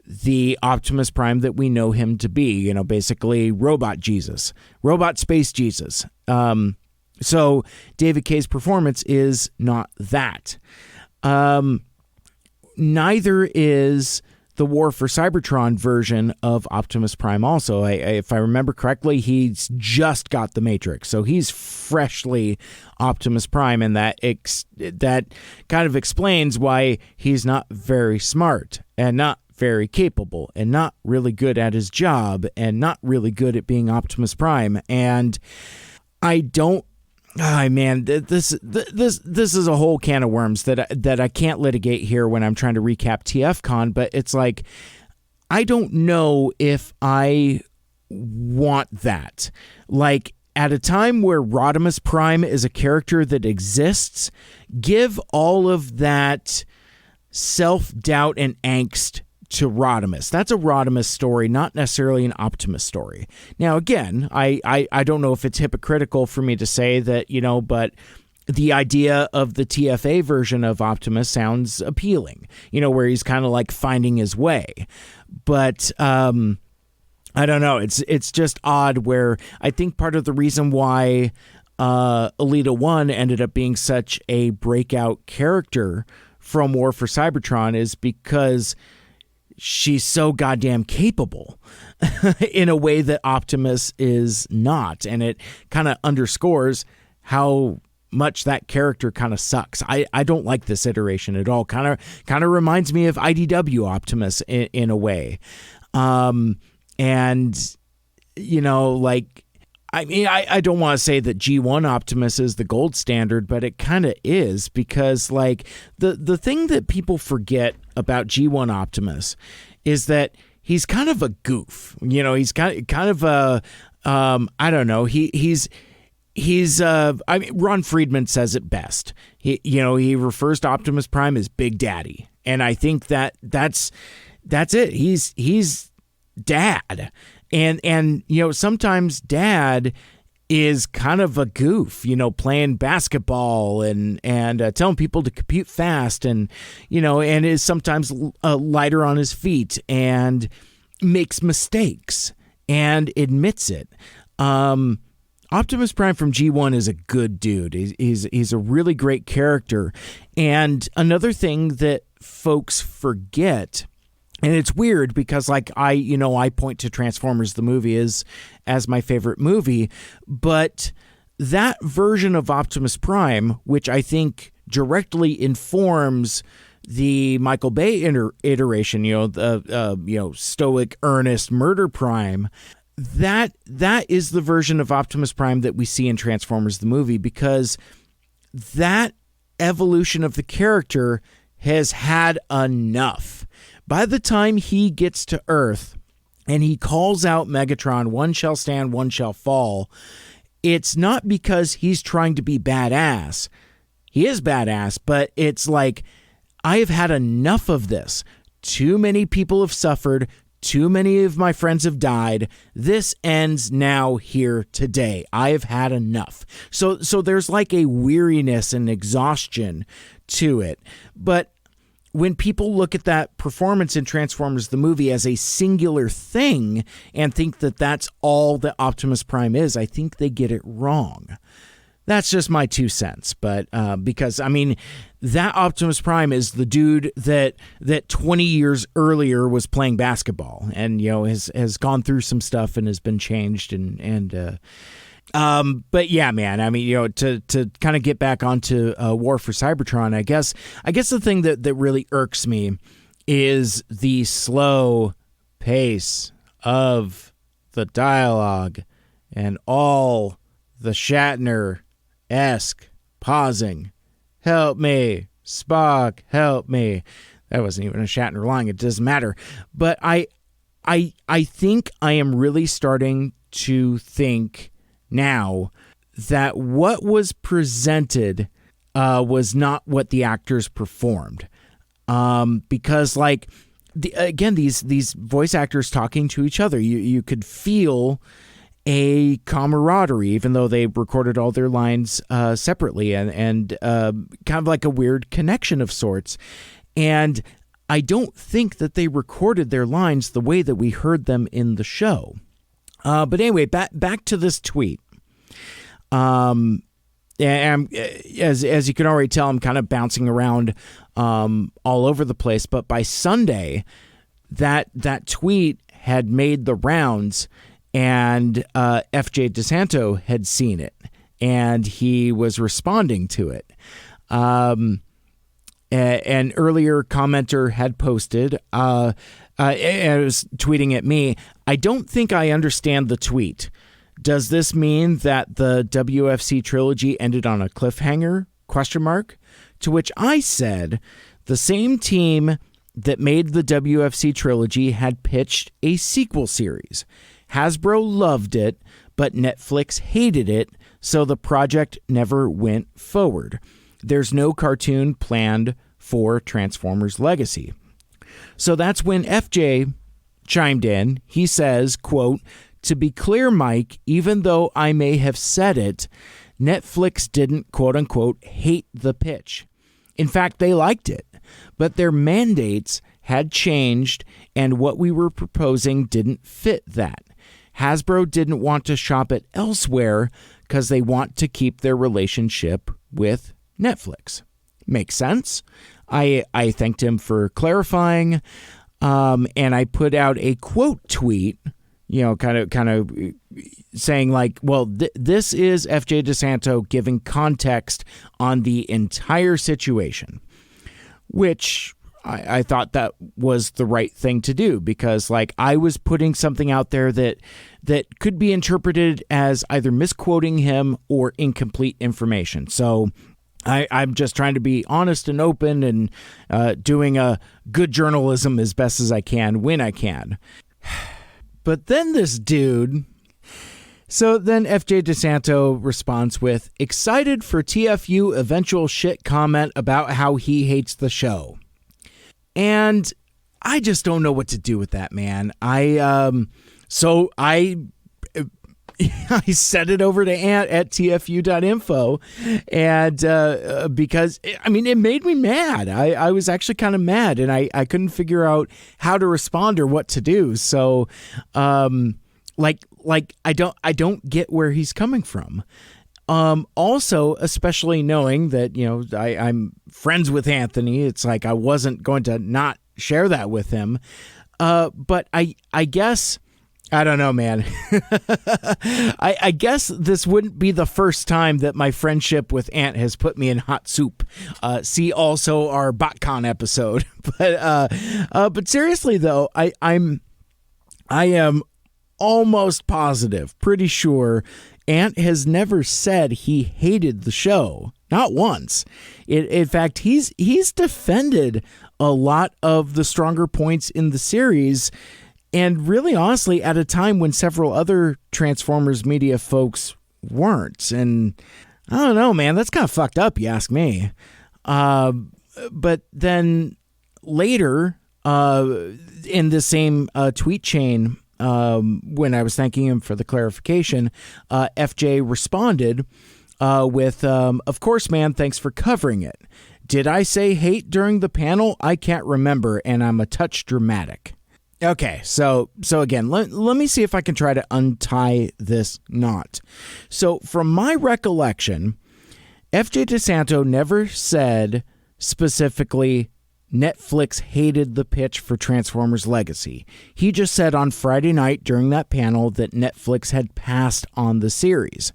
the Optimus Prime that we know him to be, basically robot space Jesus. So David Kaye's performance is not that. Neither is the War for Cybertron version of Optimus Prime also. If I remember correctly, he's just got the Matrix, so he's freshly Optimus Prime, and that kind of explains why he's not very smart and not very capable and not really good at his job and not really good at being Optimus Prime. And I don't. Oh man, this is a whole can of worms that I can't litigate here when I'm trying to recap TFCon. But it's like, I don't know if I want that. Like, at a time where Rodimus Prime is a character that exists, give all of that self-doubt and angst to Rodimus. That's a Rodimus story, not necessarily an Optimus story. Now, again, I don't know if it's hypocritical for me to say that, but the idea of the TFA version of Optimus sounds appealing, where he's kind of like finding his way. But I don't know. It's just odd where I think part of the reason why Alita 1 ended up being such a breakout character from War for Cybertron is because she's so goddamn capable in a way that Optimus is not. And it kind of underscores how much that character kind of sucks. I don't like this iteration at all. Kind of reminds me of IDW Optimus in a way. And, like, I mean, I don't want to say that G1 Optimus is the gold standard, but it kind of is, because like the thing that people forget about G1 Optimus is that he's kind of a goof. He's kind of a I don't know. He's I mean, Ron Friedman says it best. He refers to Optimus Prime as Big Daddy, and I think that's it. He's dad. And sometimes dad is kind of a goof, playing basketball and telling people to compute fast and is sometimes lighter on his feet and makes mistakes and admits it. Optimus Prime from G1 is a good dude. He's a really great character. And another thing that folks forget, and it's weird because like I point to Transformers the movie as my favorite movie, but that version of Optimus Prime, which I think directly informs the Michael Bay iteration, the stoic, earnest murder Prime, that is the version of Optimus Prime that we see in Transformers the movie, because that evolution of the character has had enough. By the time he gets to Earth and he calls out Megatron, one shall stand, one shall fall, it's not because he's trying to be badass. He is badass, but it's like, I have had enough of this. Too many people have suffered. Too many of my friends have died. This ends now, here, today. I have had enough. So there's like a weariness and exhaustion to it. But when people look at that performance in Transformers the movie as a singular thing and think that that's all that Optimus Prime is, I think they get it wrong. That's just my 2 cents. But because, I mean, that Optimus Prime is the dude that 20 years earlier was playing basketball and, you know, has gone through some stuff and has been changed. But yeah, man, I mean, you know, to kind of get back onto War for Cybertron, I guess the thing that really irks me is the slow pace of the dialogue and all the Shatner-esque pausing. Help me, Spock, help me. That wasn't even a Shatner line. It doesn't matter. But I think I am really starting to think now that what was presented was not what the actors performed. Because like, again, these voice actors talking to each other, you could feel a camaraderie, even though they recorded all their lines separately and kind of like a weird connection of sorts. And I don't think that they recorded their lines the way that we heard them in the show. But anyway, back to this tweet. And as you can already tell, I'm kind of bouncing around all over the place. But by Sunday, that tweet had made the rounds, and FJ DeSanto had seen it, and he was responding to it. An earlier commenter had posted, and it was tweeting at me, "I don't think I understand the tweet. Does this mean that the WFC trilogy ended on a cliffhanger? ? To which I said, the same team that made the WFC trilogy had pitched a sequel series. Hasbro loved it, but Netflix hated it, so the project never went forward. There's no cartoon planned for Transformers Legacy." So that's when FJ chimed in. He says, quote, "To be clear, Mike, even though I may have said it, Netflix didn't, quote unquote, hate the pitch. In fact, they liked it, but their mandates had changed and what we were proposing didn't fit that. Hasbro didn't want to shop it elsewhere because they want to keep their relationship with Netflix." Makes sense. I thanked him for clarifying, and I put out a quote tweet, you know, kind of saying like, well, this is FJ DeSanto giving context on the entire situation, which I thought that was the right thing to do, because like I was putting something out there that could be interpreted as either misquoting him or incomplete information. So I'm just trying to be honest and open and doing a good journalism as best as I can when I can. But then this dude... So then FJ DeSanto responds with, "Excited for TFU eventual shit comment about how he hates the show." And I just don't know what to do with that, man. I sent it over to Ant at tfu.info, and because, I mean, it made me mad. I was actually kind of mad, and I couldn't figure out how to respond or what to do. So, like I don't get where he's coming from. Also, especially knowing that, you know, I'm friends with Anthony, it's like I wasn't going to not share that with him. But I guess, I don't know, man. I guess this wouldn't be the first time that my friendship with Ant has put me in hot soup. See also our BotCon episode. But seriously though, I am almost positive, pretty sure, Ant has never said he hated the show. Not once. In fact, he's defended a lot of the stronger points in the series, and really honestly at a time when several other Transformers media folks weren't. And I don't know, man, that's kind of fucked up, you ask me. But then later, in the same tweet chain, when I was thanking him for the clarification, FJ responded with, "Of course, man, thanks for covering it. Did I say hate during the panel? I can't remember, and I'm a touch dramatic. Okay, so again, let me see if I can try to untie this knot. So from my recollection, FJ DeSanto never said specifically Netflix hated the pitch for Transformers Legacy. He just said on Friday night during that panel that Netflix had passed on the series.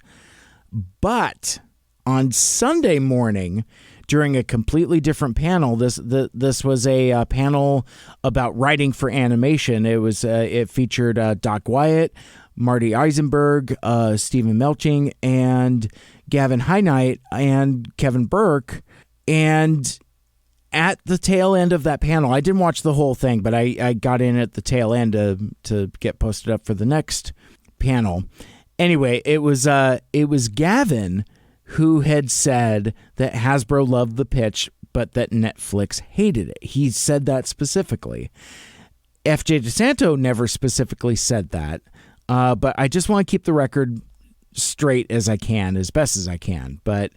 But on Sunday morning, during a completely different panel, this was a panel about writing for animation. It featured Doc Wyatt, Marty Eisenberg, Stephen Melching, and Gavin Heinite and Kevin Burke. And at the tail end of that panel, I didn't watch the whole thing, but I got in at the tail end to get posted up for the next panel. Anyway, it was Gavin who had said that Hasbro loved the pitch, but that Netflix hated it. He said that specifically. FJ DeSanto never specifically said that, but I just want to keep the record straight as I can, as best as I can. But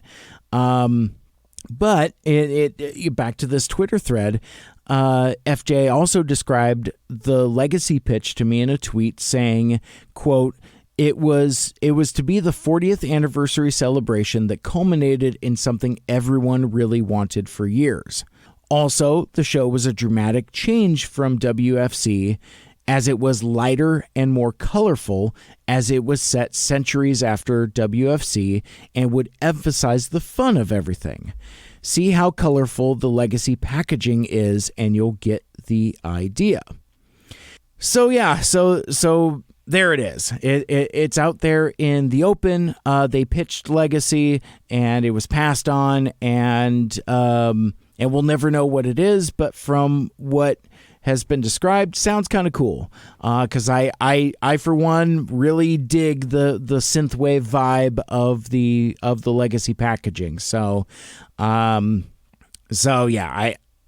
it back to this Twitter thread, FJ also described the Legacy pitch to me in a tweet saying, quote, It was to be the 40th anniversary celebration that culminated in something everyone really wanted for years. Also, the show was a dramatic change from WFC, as it was lighter and more colorful, as it was set centuries after WFC and would emphasize the fun of everything. See how colorful the Legacy packaging is and you'll get the idea. So yeah, so there it is. It's out there in the open. They pitched Legacy and it was passed on, and we'll never know what it is, but from what has been described, sounds kind of cool. Because I for one really dig the synthwave vibe of the Legacy packaging. So yeah,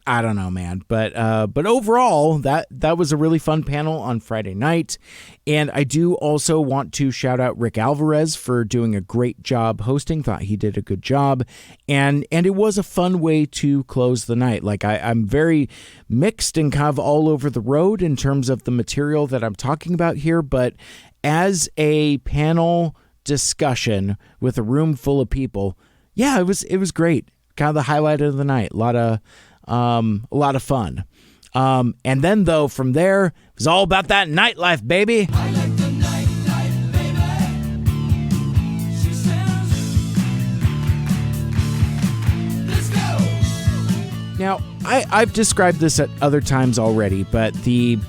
I don't know, man, but overall, that was a really fun panel on Friday night, and I do also want to shout out Rick Alvarez for doing a great job hosting. Thought he did a good job, and it was a fun way to close the night. Like I'm very mixed and kind of all over the road in terms of the material that I'm talking about here, but as a panel discussion with a room full of people, yeah, it was great. Kind of the highlight of the night. A lot of fun. And then, though, from there, it was all about that nightlife, baby. I like the nightlife, baby. She says, let's go. Now, I've described this at other times already, but the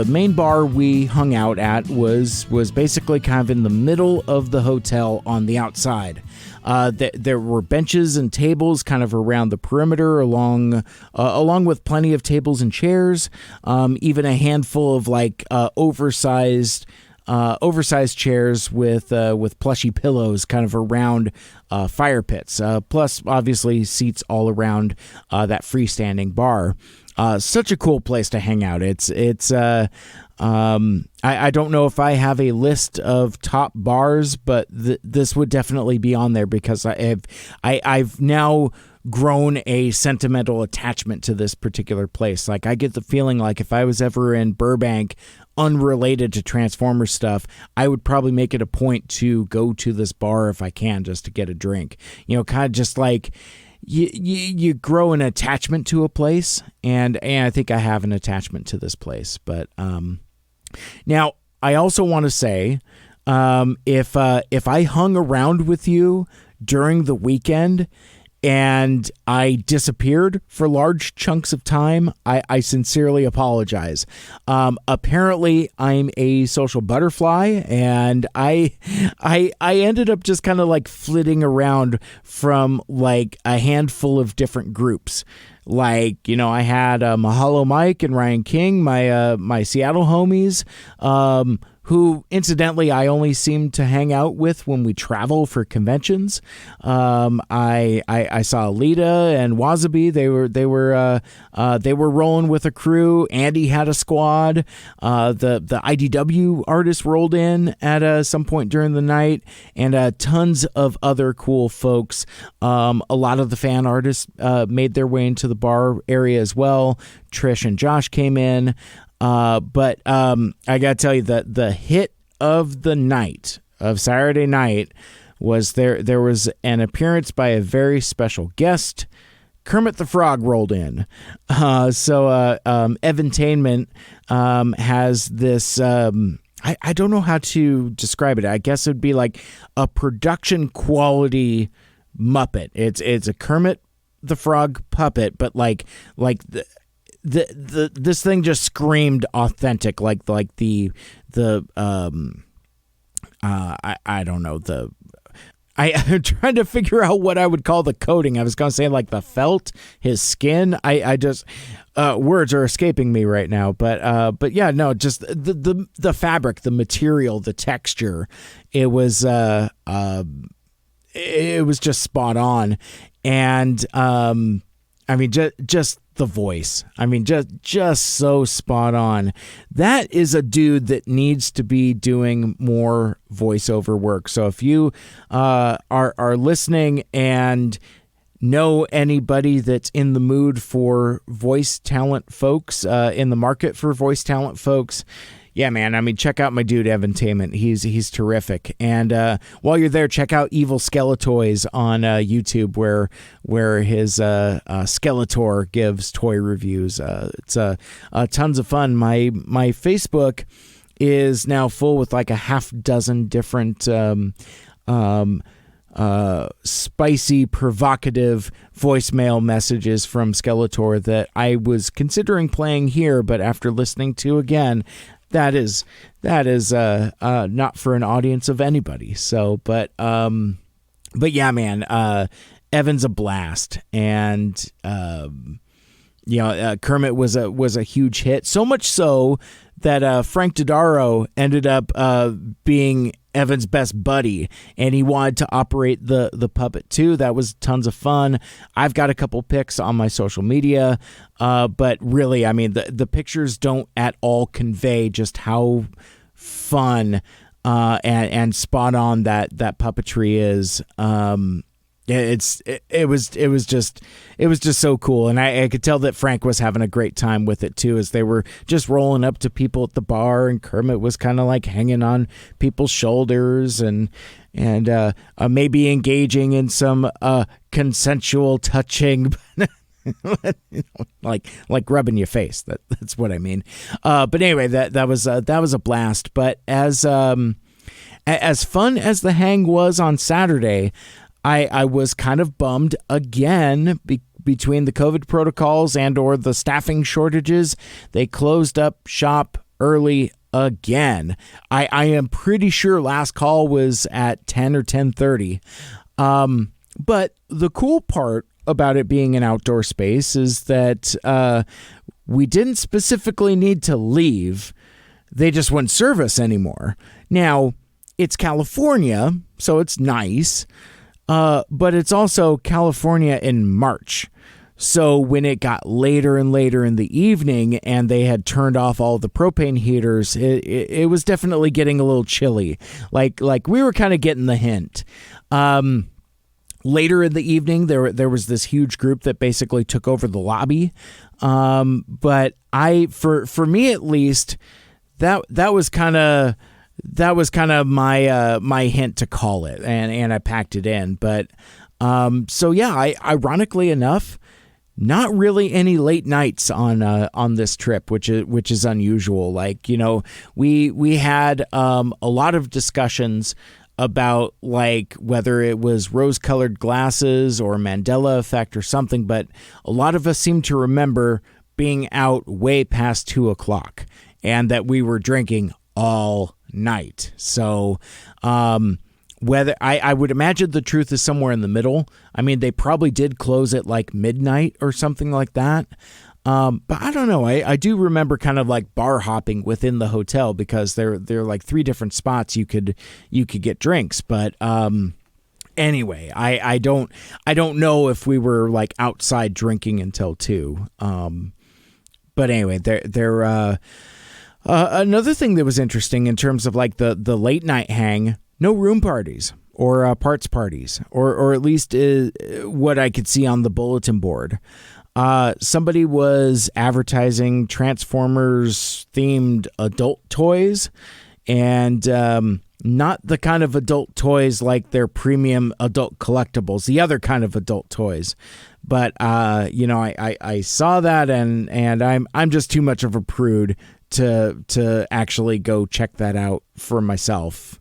main bar we hung out at was basically kind of in the middle of the hotel on the outside. There were benches and tables kind of around the perimeter, along with plenty of tables and chairs, even a handful of like oversized chairs with plushy pillows kind of around fire pits. Plus, obviously, seats all around that freestanding bar. Such a cool place to hang out. I don't know if I have a list of top bars, but this would definitely be on there because I've now grown a sentimental attachment to this particular place. Like, I get the feeling like if I was ever in Burbank, unrelated to Transformers stuff, I would probably make it a point to go to this bar if I can, just to get a drink. You know, kind of just like you grow an attachment to a place, and I think I have an attachment to this place. But now I also want to say, if I hung around with you during the weekend and I disappeared for large chunks of time, I sincerely apologize. Apparently, I'm a social butterfly, and I ended up just kind of like flitting around from like a handful of different groups. Like, you know, I had Mahalo Mike and Ryan King, my Seattle homies, who incidentally I only seem to hang out with when we travel for conventions. I saw Lita and Wasabi. They were rolling with a crew. Andy had a squad. The IDW artists rolled in at some point during the night, and tons of other cool folks. A lot of the fan artists made their way into the bar area as well. Trish and Josh came in. But I gotta tell you that the hit of the night, of Saturday night, was there was an appearance by a very special guest. Kermit the Frog rolled in. Evantainment has this, I don't know how to describe it. I guess it would be like a production quality Muppet. It's a Kermit the Frog puppet, but like this thing just screamed authentic, like the I don't know, I'm trying to figure out what I would call the coating. I was going to say like the felt, his skin. I just words are escaping me right now, but yeah, no, just the fabric, the material, the texture. It was just spot on, and I mean, just the voice. I mean, just so spot on. That is a dude that needs to be doing more voiceover work. So if you are listening and know anybody that's in the mood for voice talent folks, in the market for voice talent folks, yeah, man. I mean, check out my dude Evantainment. He's terrific. And while you're there, check out Evil Skeletoys on YouTube, where his Skeletor gives toy reviews. It's tons of fun. My Facebook is now full with like a half dozen different spicy, provocative voicemail messages from Skeletor that I was considering playing here, but after listening to again, that is not for an audience of anybody. So, but yeah, man, Evan's a blast, and Kermit was a huge hit. So much so that Frank Dodaro ended up being Evan's best buddy, and he wanted to operate the puppet too. That was tons of fun. I've got a couple pics on my social media, but really, I mean, the pictures don't at all convey just how fun and spot on that puppetry is. It was just so cool, and I could tell that Frank was having a great time with it too, as they were just rolling up to people at the bar, and Kermit was kind of like hanging on people's shoulders and maybe engaging in some consensual touching, like rubbing your face. That's what I mean. But anyway, that was a blast. But as fun as the hang was on Saturday, I was kind of bummed again between the COVID protocols and or the staffing shortages. They closed up shop early again. I am pretty sure last call was at 10 or 10:30. But the cool part about it being an outdoor space is that we didn't specifically need to leave. They just wouldn't serve us anymore. Now, it's California, so it's nice. But it's also California in March. So when it got later and later in the evening and they had turned off all the propane heaters, it was definitely getting a little chilly. Like we were kind of getting the hint. Later in the evening, there was this huge group that basically took over the lobby. But for me at least, that was kind of my hint to call it, and I packed it in. But so yeah, ironically enough, not really any late nights on this trip, which is unusual. Like, we had a lot of discussions about like whether it was rose-colored glasses or Mandela effect or something, but a lot of us seem to remember being out way past 2:00 and that we were drinking all night. So whether I would imagine the truth is somewhere in the middle. I mean, they probably did close at like midnight or something like that. But I don't know. I do remember kind of like bar hopping within the hotel because there are like 3 different spots you could get drinks. But anyway, I don't know if we were like outside drinking until 2. But anyway, another thing that was interesting in terms of like the late night hang, no room parties or parts parties, or at least what I could see on the bulletin board. Somebody was advertising Transformers themed adult toys, and not the kind of adult toys like their premium adult collectibles, the other kind of adult toys. But I saw that, and I'm just too much of a prude to actually go check that out for myself.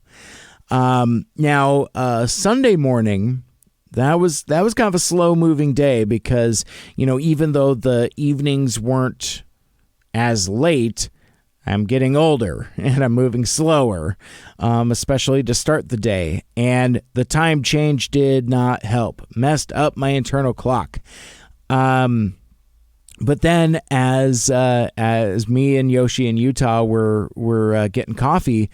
Now, Sunday morning, that was kind of a slow moving day because, even though the evenings weren't as late, I'm getting older and I'm moving slower, especially to start the day. And the time change did not help, messed up my internal clock. But then as me and Yoshi in Utah were getting coffee,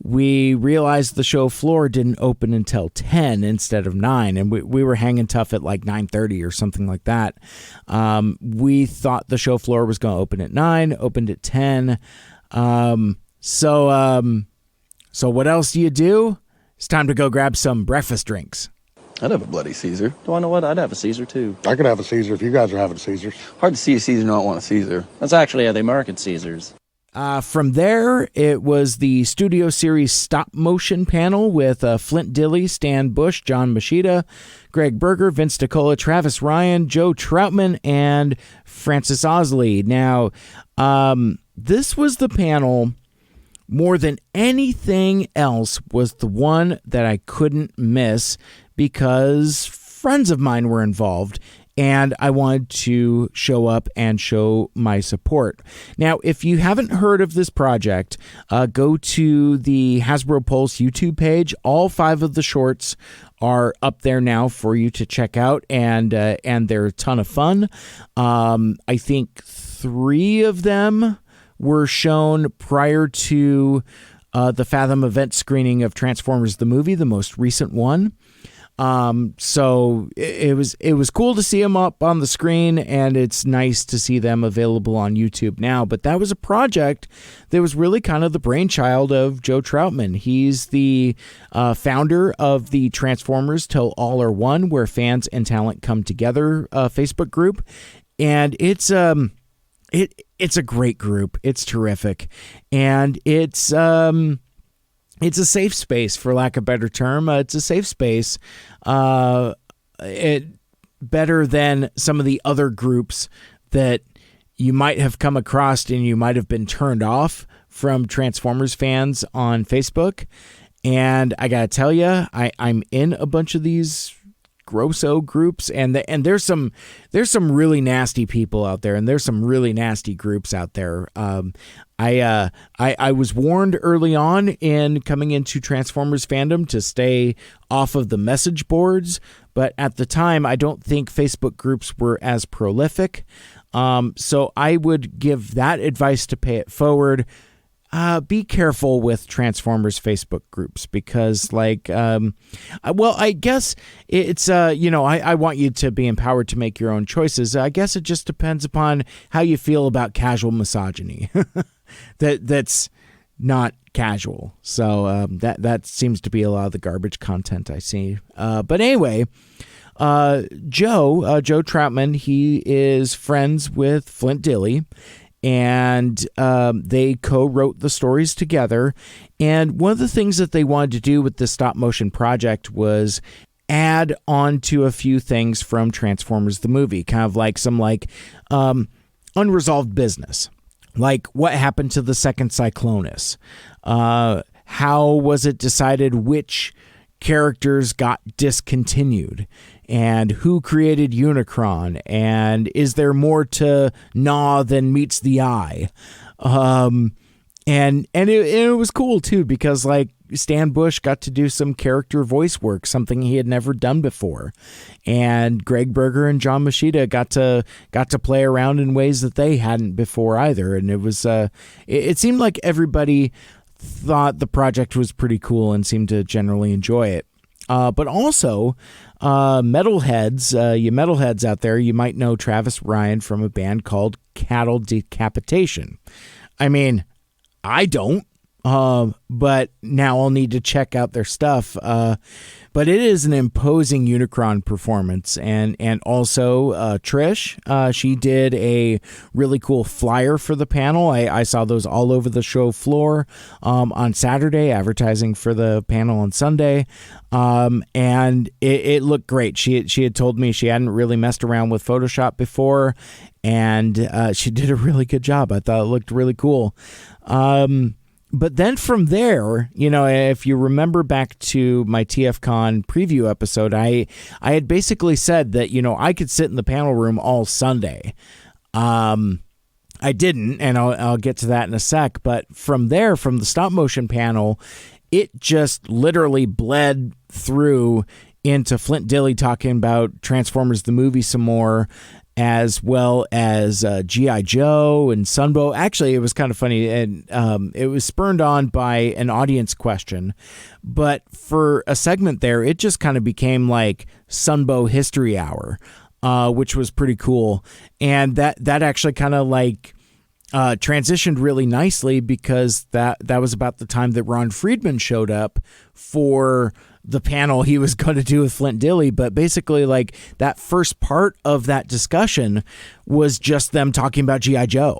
we realized the show floor didn't open until 10 instead of 9, and we were hanging tough at like 9:30 or something like that. We thought the show floor was going to open at 9, opened at 10. So what else do? It's time to go grab some breakfast drinks. I'd have a Bloody Caesar. Do I know what? I'd have a Caesar, too. I could have a Caesar if you guys are having Caesars. Hard to see a Caesar not want a Caesar. That's actually the American Caesars. From there, it was the Studio Series stop motion panel with Flint Dilley, Stan Bush, John Machida, Greg Berger, Vince DiCola, Travis Ryan, Joe Troutman, and Francis Osley. Now, this was the panel, more than anything else, was the one that I couldn't miss because friends of mine were involved and I wanted to show up and show my support. Now, if you haven't heard of this project, go to the Hasbro Pulse YouTube page. All 5 of the shorts are up there now for you to check out, and they're a ton of fun. I think 3 of them were shown prior to the Fathom event screening of Transformers the movie, the most recent one. So it was cool to see them up on the screen, and it's nice to see them available on YouTube now. But that was a project that was really kind of the brainchild of Joe Troutman. He's the founder of the Transformers Till All Are One, where fans and talent come together Facebook group, and it's a great group. It's terrific, and it's a safe space, for lack of a better term. It's a safe space. Better than some of the other groups that you might have come across and you might have been turned off from Transformers fans on Facebook. And I got to tell you, I'm in a bunch of these grosso groups, and there's some really nasty people out there, and there's some really nasty groups out there. I was warned early on in coming into Transformers fandom to stay off of the message boards, but at the time I don't think Facebook groups were as prolific. So I would give that advice to pay it forward. Be careful with Transformers Facebook groups because, I guess it's, I want you to be empowered to make your own choices. I guess it just depends upon how you feel about casual misogyny. That's not casual. So that seems to be a lot of the garbage content I see. But anyway, Joe Troutman, he is friends with Flint Dilley, and they co-wrote the stories together. And one of the things that they wanted to do with the stop motion project was add on to a few things from Transformers the movie, kind of like some unresolved business. Like, what happened to the second Cyclonus? How was it decided which characters got discontinued? And who created Unicron? And is there more to Gnaw than meets the eye? And it was cool too, because like Stan Bush got to do some character voice work, something he had never done before, and Greg Berger and John Machida got to play around in ways that they hadn't before either. And it was it seemed like everybody thought the project was pretty cool and seemed to generally enjoy it. But also, metalheads, you metalheads out there, you might know Travis Ryan from a band called Cattle Decapitation. I mean, I don't, but now I'll need to check out their stuff. But it is an imposing Unicron performance. And also Trish, she did a really cool flyer for the panel. I saw those all over the show floor on Saturday, advertising for the panel on Sunday. And it looked great. She had told me she hadn't really messed around with Photoshop before, and she did a really good job. I thought it looked really cool. But then from there, if you remember back to my TFCon preview episode, I had basically said that, I could sit in the panel room all Sunday. I didn't, and I'll get to that in a sec. But from there, from the stop motion panel, it just literally bled through into Flint Dilley talking about Transformers the movie some more, as well as G.I. Joe and Sunbow. Actually, it was kind of funny, and it was spurred on by an audience question. But for a segment there, it just kind of became like Sunbow History Hour, which was pretty cool. And that actually kind of like transitioned really nicely, because that was about the time that Ron Friedman showed up for the panel he was going to do with Flint Dilley. But basically, like, that first part of that discussion was just them talking about G.I. Joe,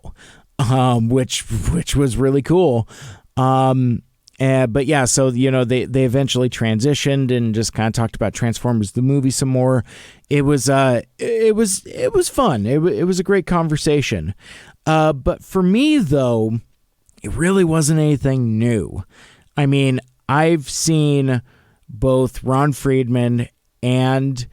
which was really cool. But yeah, so, they eventually transitioned and just kind of talked about Transformers the movie some more. It was fun. It was a great conversation. But for me, though, it really wasn't anything new. I mean, I've seen both Ron Friedman and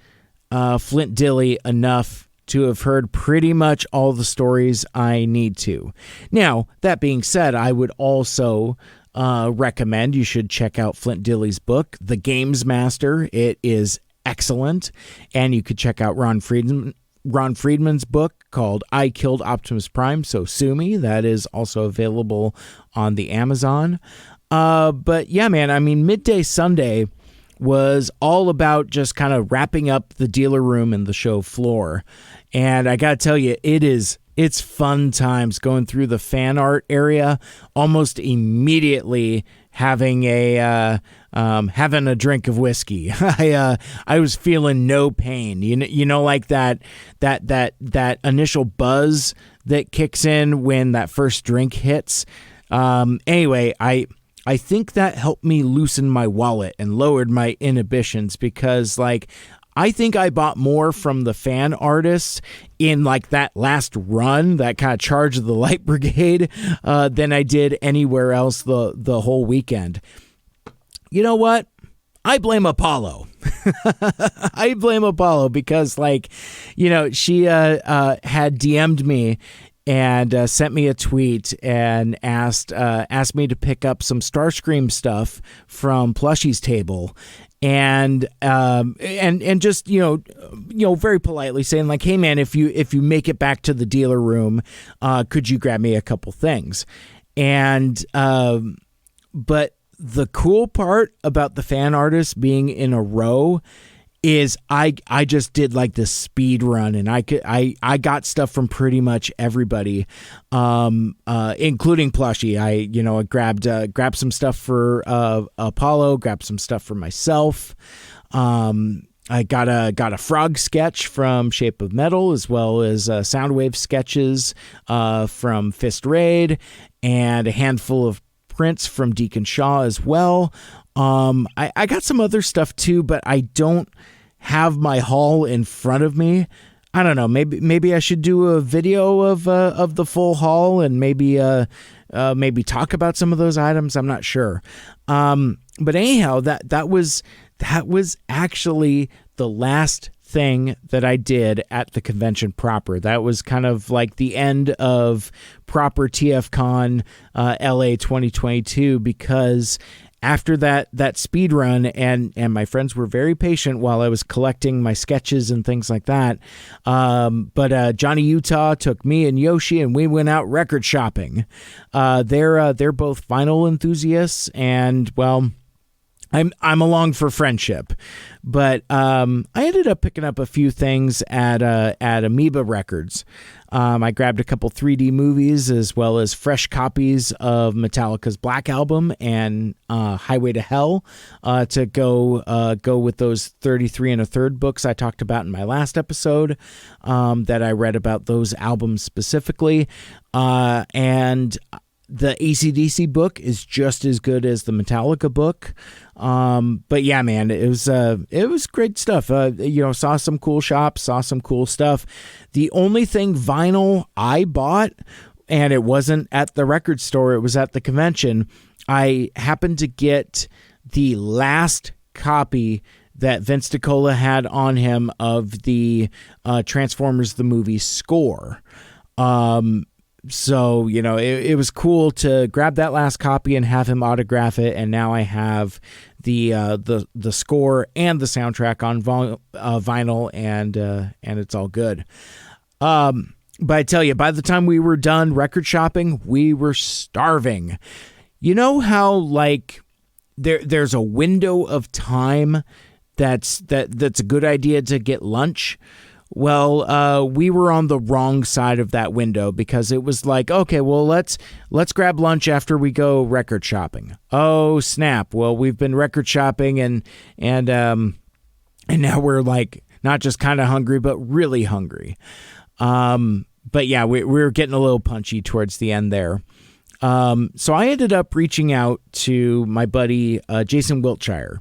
Flint Dilley enough to have heard pretty much all the stories I need to. Now, that being said, I would also recommend you should check out Flint Dilley's book, The Games Master. It is excellent. And you could check out Ron Friedman's book called I Killed Optimus Prime, So Sue Me. That is also available on the Amazon. But yeah, man, I mean, Midday Sunday was all about just kind of wrapping up the dealer room and the show floor. And I got to tell you, it's fun times going through the fan art area, almost immediately having a drink of whiskey. I was feeling no pain. Like that initial buzz that kicks in when that first drink hits. Anyway, I think that helped me loosen my wallet and lowered my inhibitions, because like, I think I bought more from the fan artists in like that last run, that kind of Charge of the Light Brigade, than I did anywhere else the whole weekend. You know what? I blame Apollo. I blame Apollo because, like, she had DM'd me and sent me a tweet and asked me to pick up some Starscream stuff from Plushie's table, and just very politely saying like, hey man, if you make it back to the dealer room, could you grab me a couple things? And but the cool part about the fan artists being in a row is I just did like this speed run, and I got stuff from pretty much everybody, including Plushie. I grabbed some stuff for Apollo, grabbed some stuff for myself. I got a frog sketch from Shape of Metal, as well as Soundwave sketches from Fist Raid, and a handful of prints from Deacon Shaw as well. I got some other stuff too, but I don't have my haul in front of me. I don't know. Maybe I should do a video of the full haul, and maybe talk about some of those items. I'm not sure. But anyhow, that was actually the last thing that I did at the convention proper. That was kind of like the end of proper TFCon LA 2022, because after that speed run, and my friends were very patient while I was collecting my sketches and things like that. But Johnny Utah took me and Yoshi, and we went out record shopping. They're both vinyl enthusiasts, and well, I'm along for friendship, but I ended up picking up a few things at Amoeba Records. I grabbed a couple 3D movies as well as fresh copies of Metallica's Black Album and Highway to Hell to go with those 33 1/3 books I talked about in my last episode that I read about those albums specifically. And the AC/DC book is just as good as the Metallica book. But yeah, man, it was great stuff. Saw some cool shops, saw some cool stuff. The only thing vinyl I bought, and it wasn't at the record store, it was at the convention. I happened to get the last copy that Vince DiCola had on him of the Transformers the movie score. So, it was cool to grab that last copy and have him autograph it. And now I have the score and the soundtrack on vinyl, and it's all good. But I tell you, by the time we were done record shopping, we were starving. You know how like there's a window of time that's a good idea to get lunch? Well, we were on the wrong side of that window, because it was like, okay, well, let's grab lunch after we go record shopping. Oh, snap. Well, we've been record shopping and now we're like not just kind of hungry, but really hungry. But yeah, we were getting a little punchy towards the end there. So I ended up reaching out to my buddy, Jason Wiltshire,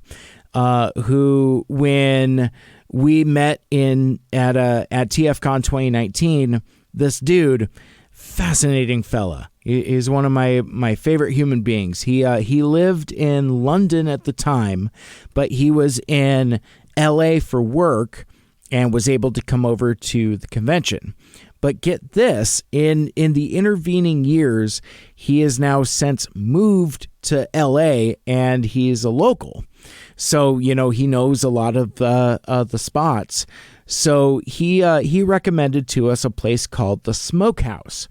who, when we met at TFCon 2019, this dude, fascinating fella. He's one of my favorite human beings. He lived in London at the time, but he was in LA for work and was able to come over to the convention. But get this, in the intervening years, he has now since moved to LA, and he's a local. So, he knows a lot of the spots. So he recommended to us a place called the Smokehouse.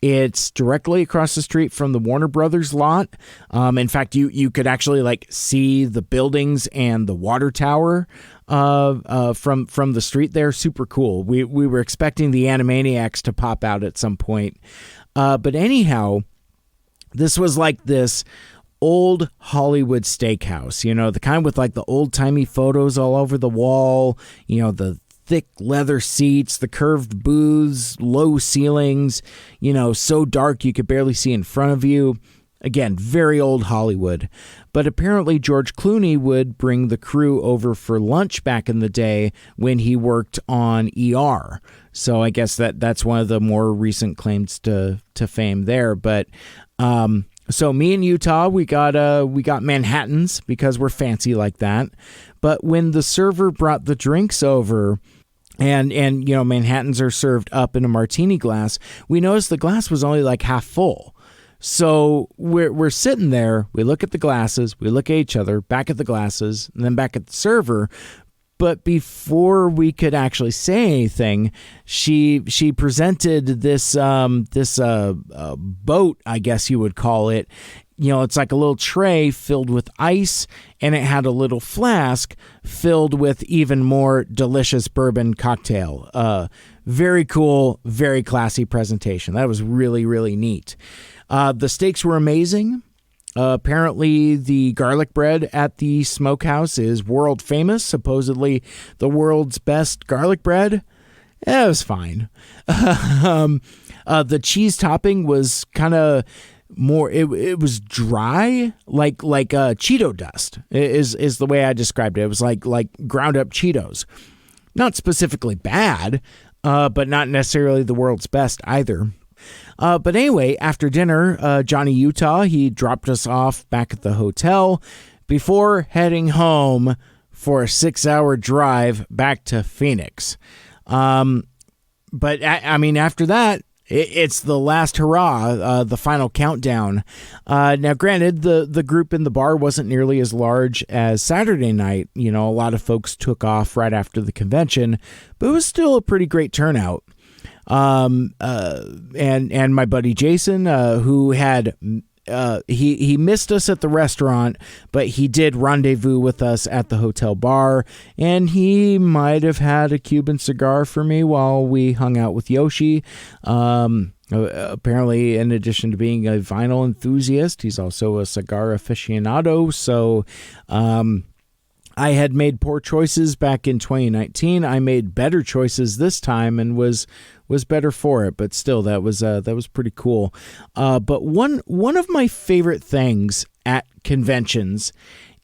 It's directly across the street from the Warner Brothers lot. In fact, you could actually see the buildings and the water tower from the street there. Super cool. We were expecting the Animaniacs to pop out at some point. But anyhow, this was like this old Hollywood steakhouse, the kind with the old-timey photos all over the wall, the thick leather seats, the curved booths, low ceilings, so dark you could barely see in front of you. Again, very old Hollywood. But apparently George Clooney would bring the crew over for lunch back in the day when he worked on ER. So I guess that's one of the more recent claims to fame there. But so me and Utah, we got Manhattans because we're fancy like that. But when the server brought the drinks over, and Manhattans are served up in a martini glass, we noticed the glass was only half full. So we're sitting there, we look at the glasses, we look at each other, back at the glasses, and then back at the server. But before we could actually say anything, she presented this boat, I guess you would call it. It's like a little tray filled with ice, and it had a little flask filled with even more delicious bourbon cocktail. Very cool, very classy presentation. That was really, really neat. The steaks were amazing. Apparently, the garlic bread at the Smokehouse is world famous. Supposedly, the world's best garlic bread. It was fine. The cheese topping was kind of more. It was dry, like Cheeto dust. Is the way I described it. It was like ground up Cheetos. Not specifically bad, but not necessarily the world's best either. But anyway, after dinner, Johnny Utah, he dropped us off back at the hotel. Before heading home, for a 6-hour drive back to Phoenix. But I mean, after that, it's the last hurrah, the final countdown. Now, granted, the group in the bar wasn't nearly as large as Saturday night. You know, a lot of folks took off right after the convention, but it was still a pretty great turnout. And my buddy Jason, who had he missed us at the restaurant, but he did rendezvous with us at the hotel bar, and he might have had a Cuban cigar for me while we hung out with Yoshi. Apparently, in addition to being a vinyl enthusiast, he's also a cigar aficionado. So, I had made poor choices back in 2019. I made better choices this time and was better for it. But still, that was pretty cool. But one of my favorite things at conventions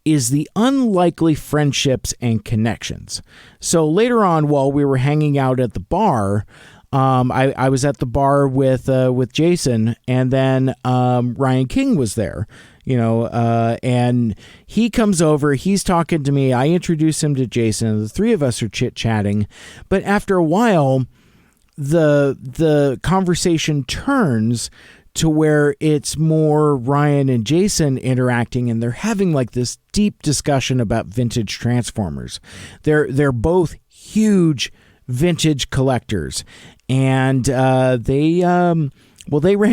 is the unlikely friendships and connections. So later on, while we were hanging out at the bar, I was at the bar with Jason, and then Ryan King was there. You know, and he comes over, he's talking to me, I introduce him to Jason, and the three of us are chit-chatting, but after a while, the conversation turns to where it's more Ryan and Jason interacting, and they're having like this deep discussion about vintage Transformers. They're both huge vintage collectors, and they ran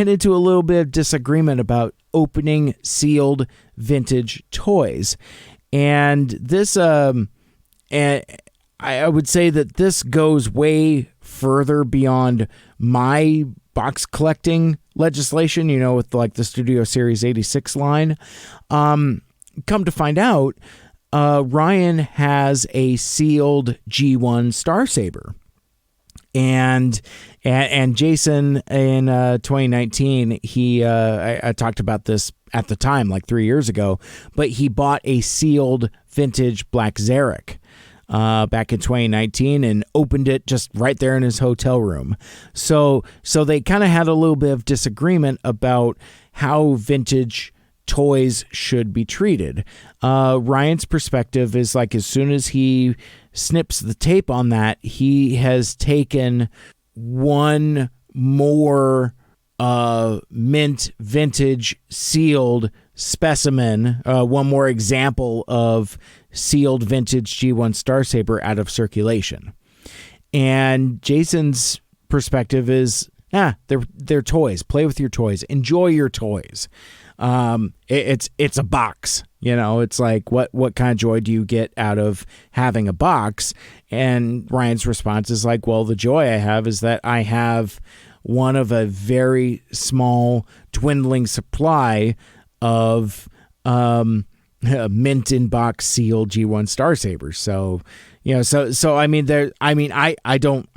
into a little bit of disagreement about opening sealed vintage toys. And this, and I would say that this goes way further beyond my box collecting legislation, you know, with like the Studio Series 86 line. Come to find out, Ryan has a sealed G1 Star Saber. And Jason in 2019, I talked about this at the time, like 3 years ago, but he bought a sealed vintage Black Zarek back in 2019 and opened it just right there in his hotel room. So they kind of had a little bit of disagreement about how vintage toys should be treated. Ryan's perspective is like, as soon as he snips the tape on that, he has taken one more mint vintage sealed specimen, one more example of sealed vintage G1 Star Saber out of circulation. And Jason's perspective is, they're toys. Play with your toys. Enjoy your toys. It's a box, you know. It's like, what kind of joy do you get out of having a box? And Ryan's response is like, well, the joy I have is that I have one of a very small dwindling supply of mint in box sealed G1 Star Sabers. So, you know, so I mean, I don't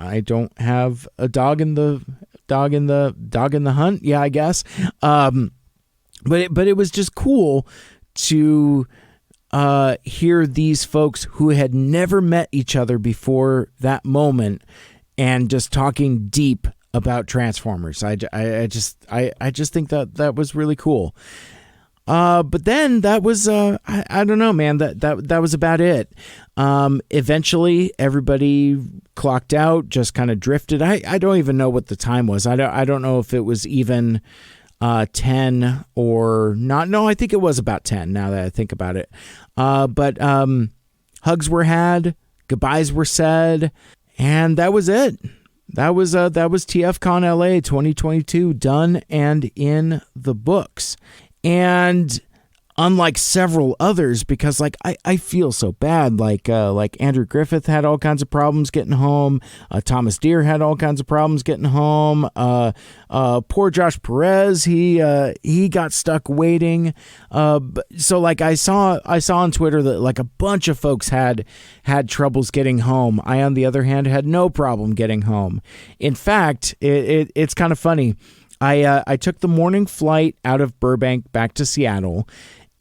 have a dog in the hunt. Yeah, I guess. But it was just cool to hear these folks who had never met each other before that moment and just talking deep about Transformers. I just think that was really cool. But then that was I don't know, man, that was about it. Eventually everybody clocked out, just kind of drifted. I don't even know what the time was. I don't know if it was even 10 or not. No, I think it was about 10 now that I think about it. But hugs were had, goodbyes were said, and that was it. That was TFCon LA 2022 done and in the books. And unlike several others, because like I feel so bad, like Andrew Griffith had all kinds of problems getting home. Thomas Deere had all kinds of problems getting home. Poor Josh Perez, he got stuck waiting. So like I saw on Twitter that like a bunch of folks had troubles getting home. I, on the other hand, had no problem getting home. In fact, it's kind of funny. I took the morning flight out of Burbank back to Seattle.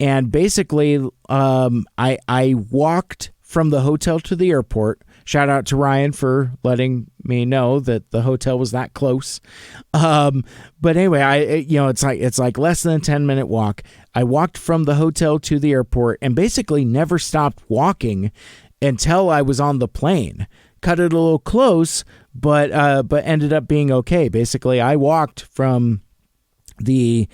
And basically, I walked from the hotel to the airport, shout out to Ryan for letting me know that the hotel was that close. But anyway, it's like less than a 10-minute walk. I walked from the hotel to the airport and basically never stopped walking until I was on the plane. Cut it a little close, but ended up being okay. Basically, I walked from the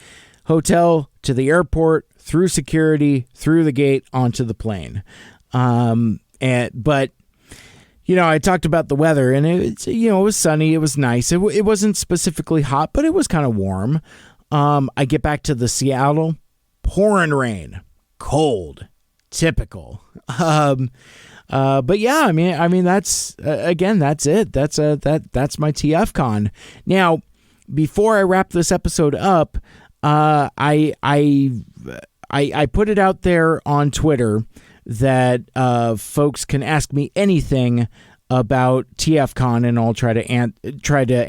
hotel to the airport, through security, through the gate, onto the plane. But I talked about the weather, and it was sunny, it was nice. It wasn't specifically hot, but it was kind of warm. I get back to the Seattle, pouring rain, cold, typical. But yeah, I mean that's again, that's it. That's my TFCon. Now, before I wrap this episode up, I put it out there on Twitter that folks can ask me anything about TFCon, and I'll try to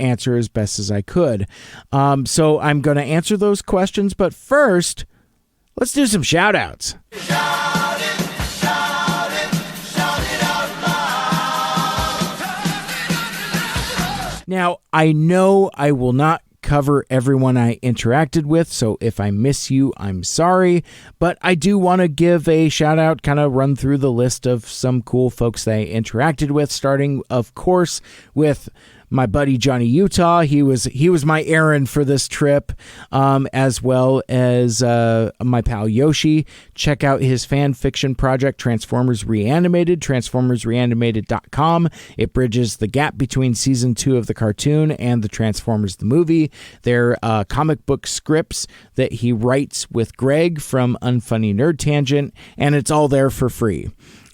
answer as best as I could. So I'm going to answer those questions, but first, let's do some shout outs. Now, I know I will not cover everyone I interacted with, so if I miss you, I'm sorry, but I do want to give a shout out, kind of run through the list of some cool folks that I interacted with, starting, of course, with my buddy Johnny Utah. He was my errand for this trip, as well as my pal Yoshi. Check out his fan fiction project, Transformers Reanimated, transformersreanimated.com. It bridges the gap between season 2 of the cartoon and the Transformers the movie. They're comic book scripts that he writes with Greg from Unfunny Nerd Tangent, and it's all there for free.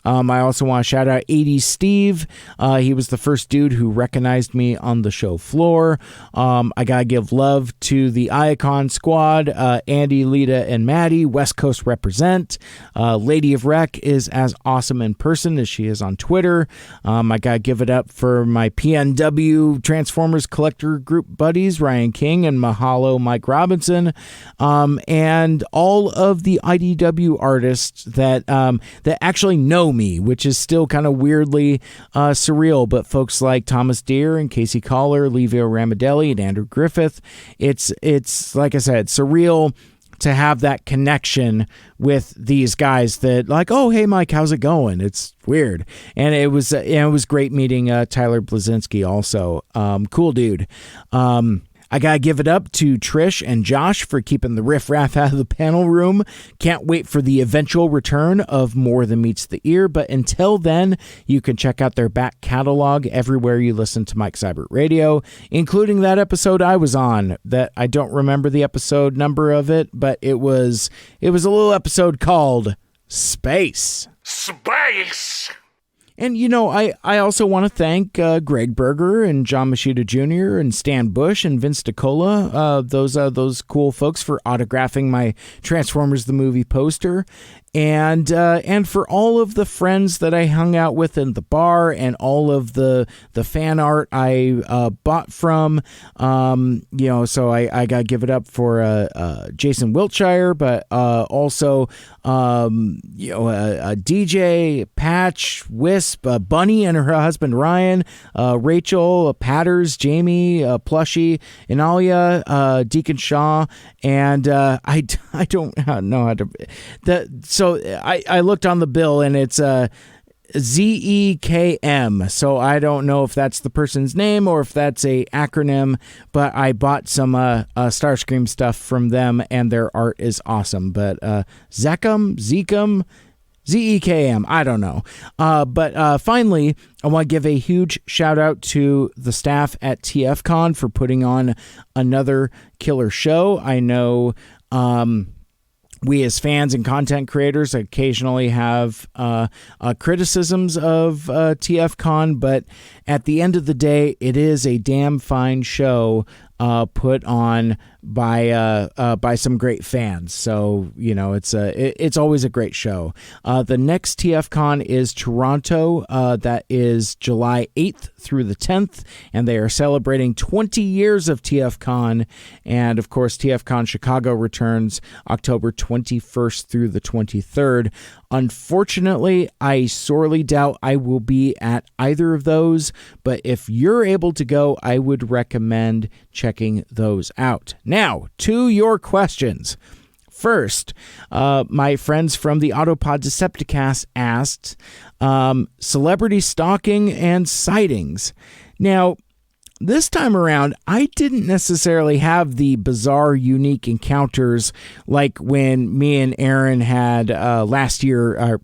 I also want to shout out 80s Steve. He was the first dude who recognized me on the show floor. I got to give love to the Icon squad, Andy, Lita, and Maddie, West Coast represent. Lady of Rec is as awesome in person as she is on Twitter. I got to give it up for my PNW Transformers Collector Group buddies, Ryan King and Mahalo Mike Robinson, and all of the IDW artists that actually know me, which is still kind of weirdly surreal, but folks like Thomas Deere and Casey Collar, Livio Ramadelli, and Andrew Griffith, it's like I said, surreal to have that connection with these guys that like, oh, hey Mike, how's it going? It's weird. And it was great meeting Tyler Blazinski also. Cool dude. I gotta give it up to Trish and Josh for keeping the riff-raff out of the panel room. Can't wait for the eventual return of More Than Meets the Ear, but until then, you can check out their back catalog everywhere you listen to Mike Seibert Radio, including that episode I was on that I don't remember the episode number of it, but it was a little episode called Space. And, I also want to thank Greg Berger and John Machida Jr. and Stan Bush and Vince DiCola, those cool folks, for autographing my Transformers the Movie poster. And for all of the friends that I hung out with in the bar and all of the fan art I bought from, so I got to give it up for Jason Wiltshire, but also, DJ, Patch, Wisp, Bunny and her husband Ryan, Rachel, Patters, Jamie, Plushy, Inalia, Deacon Shaw, and I don't know how to... So I looked on the bill and it's ZEKM. So I don't know if that's the person's name or if that's a acronym, but I bought some Starscream stuff from them and their art is awesome. But Zekem, ZEKM, I don't know. But finally, I want to give a huge shout out to the staff at TFCon for putting on another killer show. I know we as fans and content creators occasionally have criticisms of TFCon, but at the end of the day, it is a damn fine show put on by some great fans. So it's always a great show. The next TFCon is Toronto. That is July 8th through the 10th, and they are celebrating 20 years of TFCon. And of course, TFCon Chicago returns October 21st through the 23rd. Unfortunately, I sorely doubt I will be at either of those, but if you're able to go, I would recommend checking those out. Now, to your questions. First, my friends from the Autopod Decepticast asked, celebrity stalking and sightings. Now, this time around, I didn't necessarily have the bizarre, unique encounters like when me and Aaron had last year,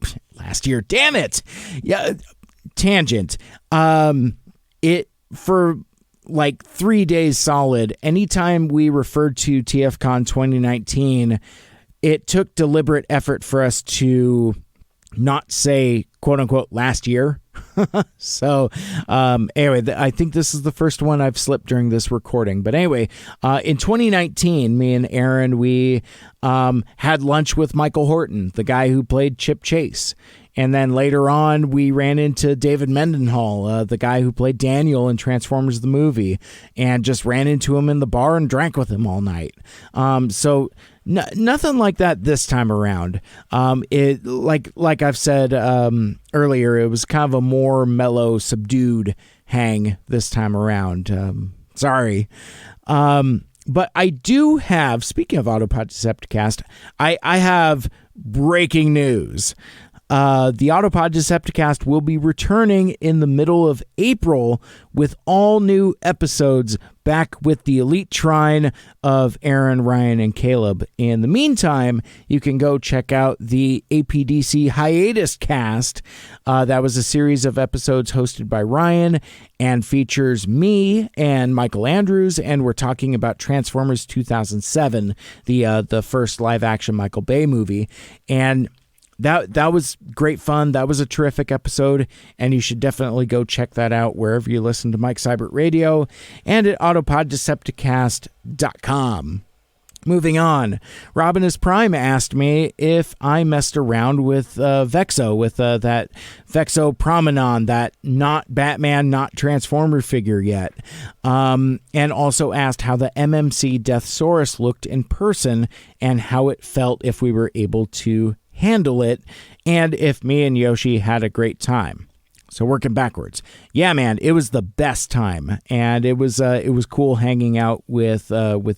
damn it! Yeah, tangent. It for like 3 days solid, anytime we referred to TFCon 2019, it took deliberate effort for us to not say quote unquote last year. So anyway, I think this is the first one I've slipped during this recording. But anyway, in 2019, me and Aaron, we had lunch with Michael Horton, the guy who played Chip Chase. And then later on, we ran into David Mendenhall, the guy who played Daniel in Transformers the movie, and just ran into him in the bar and drank with him all night. So nothing like that this time around. It like I've said earlier, it was kind of a more mellow, subdued hang this time around. Sorry. But I do have, speaking of Autopod Decepticast, I have breaking news. The Autopod Decepticast will be returning in the middle of April with all new episodes back with the elite trine of Aaron, Ryan, and Caleb. In the meantime, you can go check out the APDC Hiatus Cast. That was a series of episodes hosted by Ryan and features me and Michael Andrews, and we're talking about Transformers 2007, the first live-action Michael Bay movie. And that was great fun. That was a terrific episode, and you should definitely go check that out wherever you listen to Mike Seibert Radio and at autopoddecepticast.com. Moving on, Robin is Prime asked me if I messed around with Vexo, with that Vexo Promenon, that not Batman, not Transformer figure yet, and also asked how the MMC Deathsaurus looked in person and how it felt if we were able to handle it, and if me and Yoshi had a great time. So working backwards, yeah, man, it was the best time, and it was cool hanging out with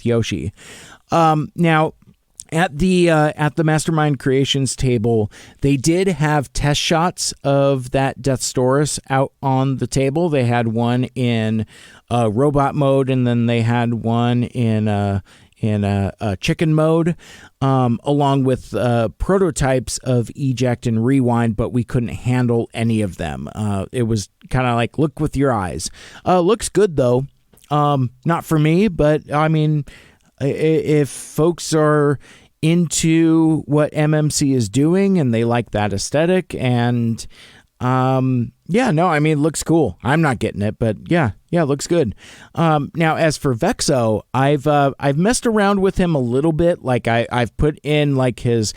Yoshi. Now, at the Mastermind Creations table, they did have test shots of that Deathsaurus out on the table. They had one in robot mode, and then they had one in a chicken mode, along with prototypes of Eject and Rewind, but we couldn't handle any of them. It was kind of like, look with your eyes. Looks good, though. Not for me, but I mean, if folks are into what MMC is doing and they like that aesthetic, and it looks cool. I'm not getting it, but yeah, it looks good. Now, as for Vexo, I've messed around with him a little bit. Like I've put in like his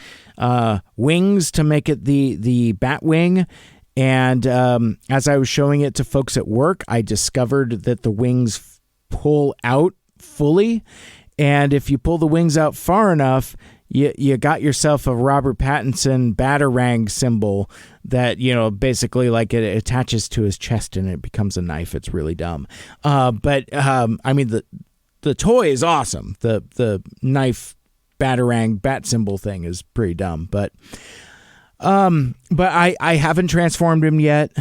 wings to make it the bat wing. And as I was showing it to folks at work, I discovered that the wings pull out fully. And if you pull the wings out far enough, you got yourself a Robert Pattinson Batarang symbol that, basically like it attaches to his chest and it becomes a knife. It's really dumb. But the toy is awesome. The knife Batarang bat symbol thing is pretty dumb. But I haven't transformed him yet.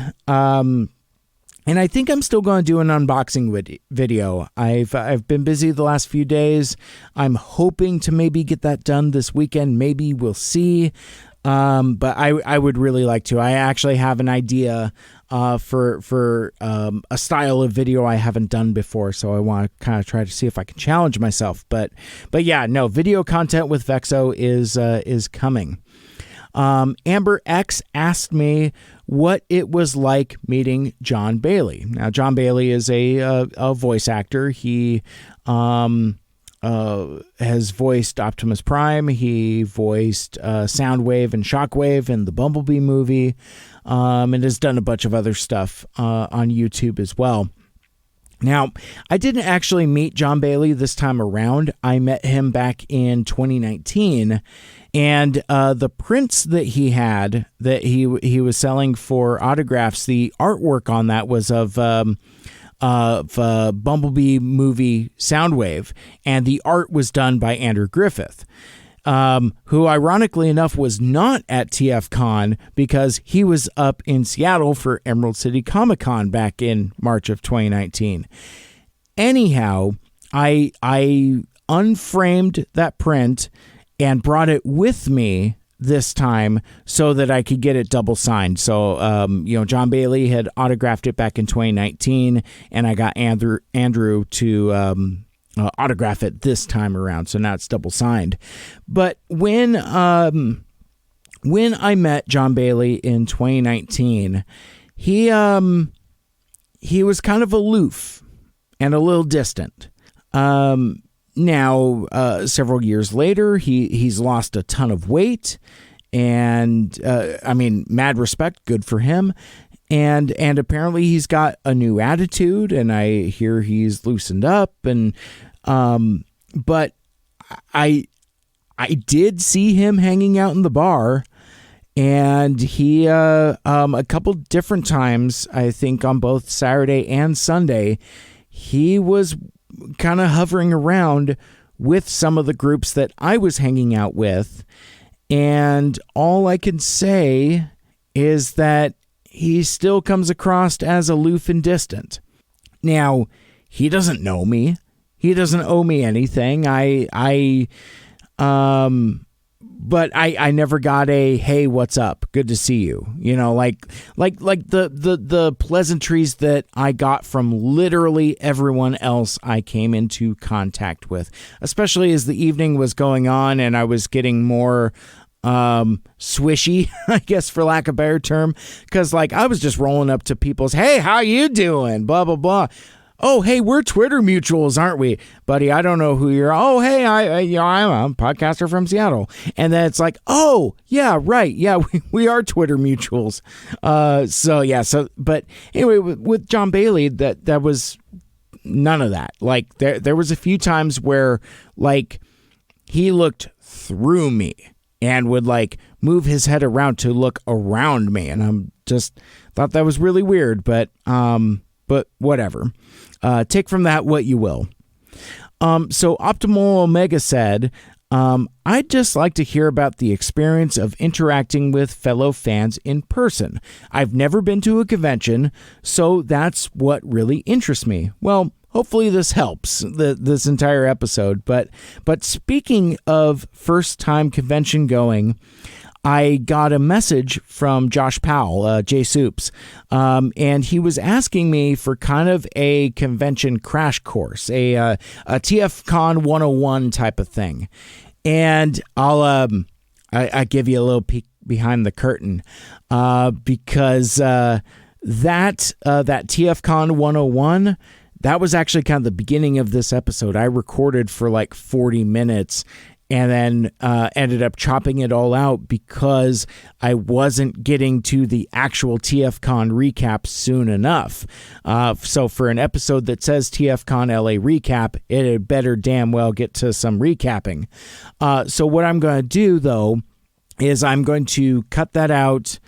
And I think I'm still going to do an unboxing video. I've been busy the last few days. I'm hoping to maybe get that done this weekend. Maybe we'll see. But I would really like to. I actually have an idea for a style of video I haven't done before, so I want to kind of try to see if I can challenge myself. But yeah, no, video content with Vexo is coming. Amber X asked me what it was like meeting John Bailey. Now, John Bailey is a voice actor. He has voiced Optimus Prime. He voiced Soundwave and Shockwave in the Bumblebee movie, and has done a bunch of other stuff on YouTube as well. Now, I didn't actually meet John Bailey this time around. I met him back in 2019, and the prints that he had that he was selling for autographs, the artwork on that was of Bumblebee movie Soundwave, and the art was done by Andrew Griffith, who ironically enough was not at TFCon because he was up in Seattle for Emerald City Comic Con back in March of 2019. Anyhow, I unframed that print and brought it with me this time so that I could get it double signed. So, John Bailey had autographed it back in 2019, and I got Andrew to autograph it this time around. So now it's double signed. But when I met John Bailey in 2019, he was kind of aloof and a little distant. Now, several years later, he's lost a ton of weight, and mad respect, good for him. And apparently he's got a new attitude, and I hear he's loosened up. And but I did see him hanging out in the bar, and he a couple different times, I think on both Saturday and Sunday, he was kind of hovering around with some of the groups that I was hanging out with. And all I can say is that he still comes across as aloof and distant. Now, he doesn't know me. He doesn't owe me anything. But I never got a, hey, what's up? Good to see you. Like the pleasantries that I got from literally everyone else I came into contact with, especially as the evening was going on and I was getting more swishy, I guess, for lack of a better term, because I was just rolling up to people's, hey, how you doing? Blah, blah, blah. Oh, hey, we're Twitter mutuals, aren't we? Buddy, I don't know who you're. Oh, hey, I'm a podcaster from Seattle. And then it's like, oh, yeah, right. Yeah, we are Twitter mutuals. But anyway, with John Bailey, that was none of that. There was a few times where, he looked through me and would, move his head around to look around me. And I'm just thought that was really weird, but whatever. Take from that what you will. So Optimal Omega said, I'd just like to hear about the experience of interacting with fellow fans in person. I've never been to a convention, so that's what really interests me. Well, hopefully this helps, this entire episode. But speaking of first-time convention going, I got a message from Josh Powell, Jay Soups, and he was asking me for kind of a convention crash course, a TFCon 101 type of thing. And I give you a little peek behind the curtain, because that TFCon 101, that was actually kind of the beginning of this episode. I recorded for 40 minutes and then ended up chopping it all out because I wasn't getting to the actual TFCon recap soon enough. So for an episode that says TFCon LA recap, it had better damn well get to some recapping. So what I'm going to do, though, is I'm going to cut that out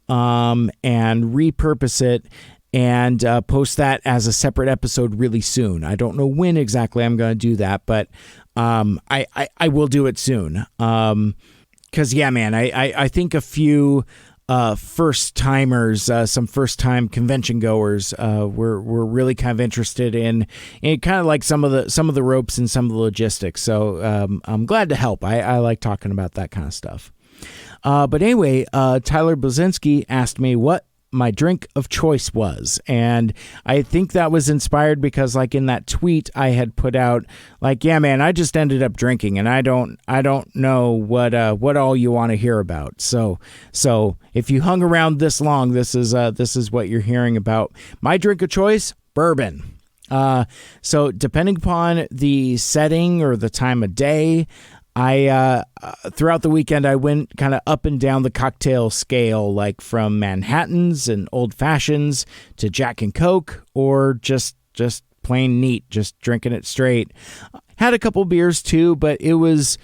and repurpose it and post that as a separate episode really soon. I don't know when exactly I'm going to do that, but I will do it soon. Because, yeah, man, I think a few first-timers, some first-time convention goers were really kind of interested in kind of like some of the ropes and some of the logistics. So I'm glad to help. I like talking about that kind of stuff. But anyway, Tyler Blazinski asked me what my drink of choice was, and I think that was inspired because in that tweet I had put out, yeah, man, I just ended up drinking and I don't know what all you want to hear about. So if you hung around this long, this is what you're hearing about. My drink of choice, bourbon. So depending upon the setting or the time of day, I throughout the weekend I went kind of up and down the cocktail scale, like from Manhattans and Old Fashions to Jack and Coke, or just plain neat, just drinking it straight. Had a couple beers too, but it was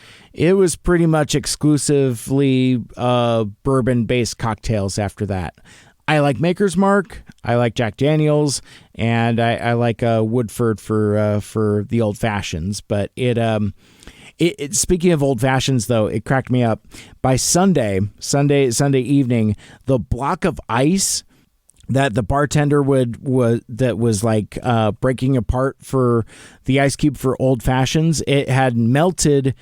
pretty much exclusively bourbon-based cocktails after that. I like Maker's Mark, I like Jack Daniels, and I like Woodford for the Old Fashions. But it speaking of Old Fashions, though, it cracked me up. By Sunday evening, the block of ice that the bartender was like breaking apart for the ice cube for Old Fashions, it had melted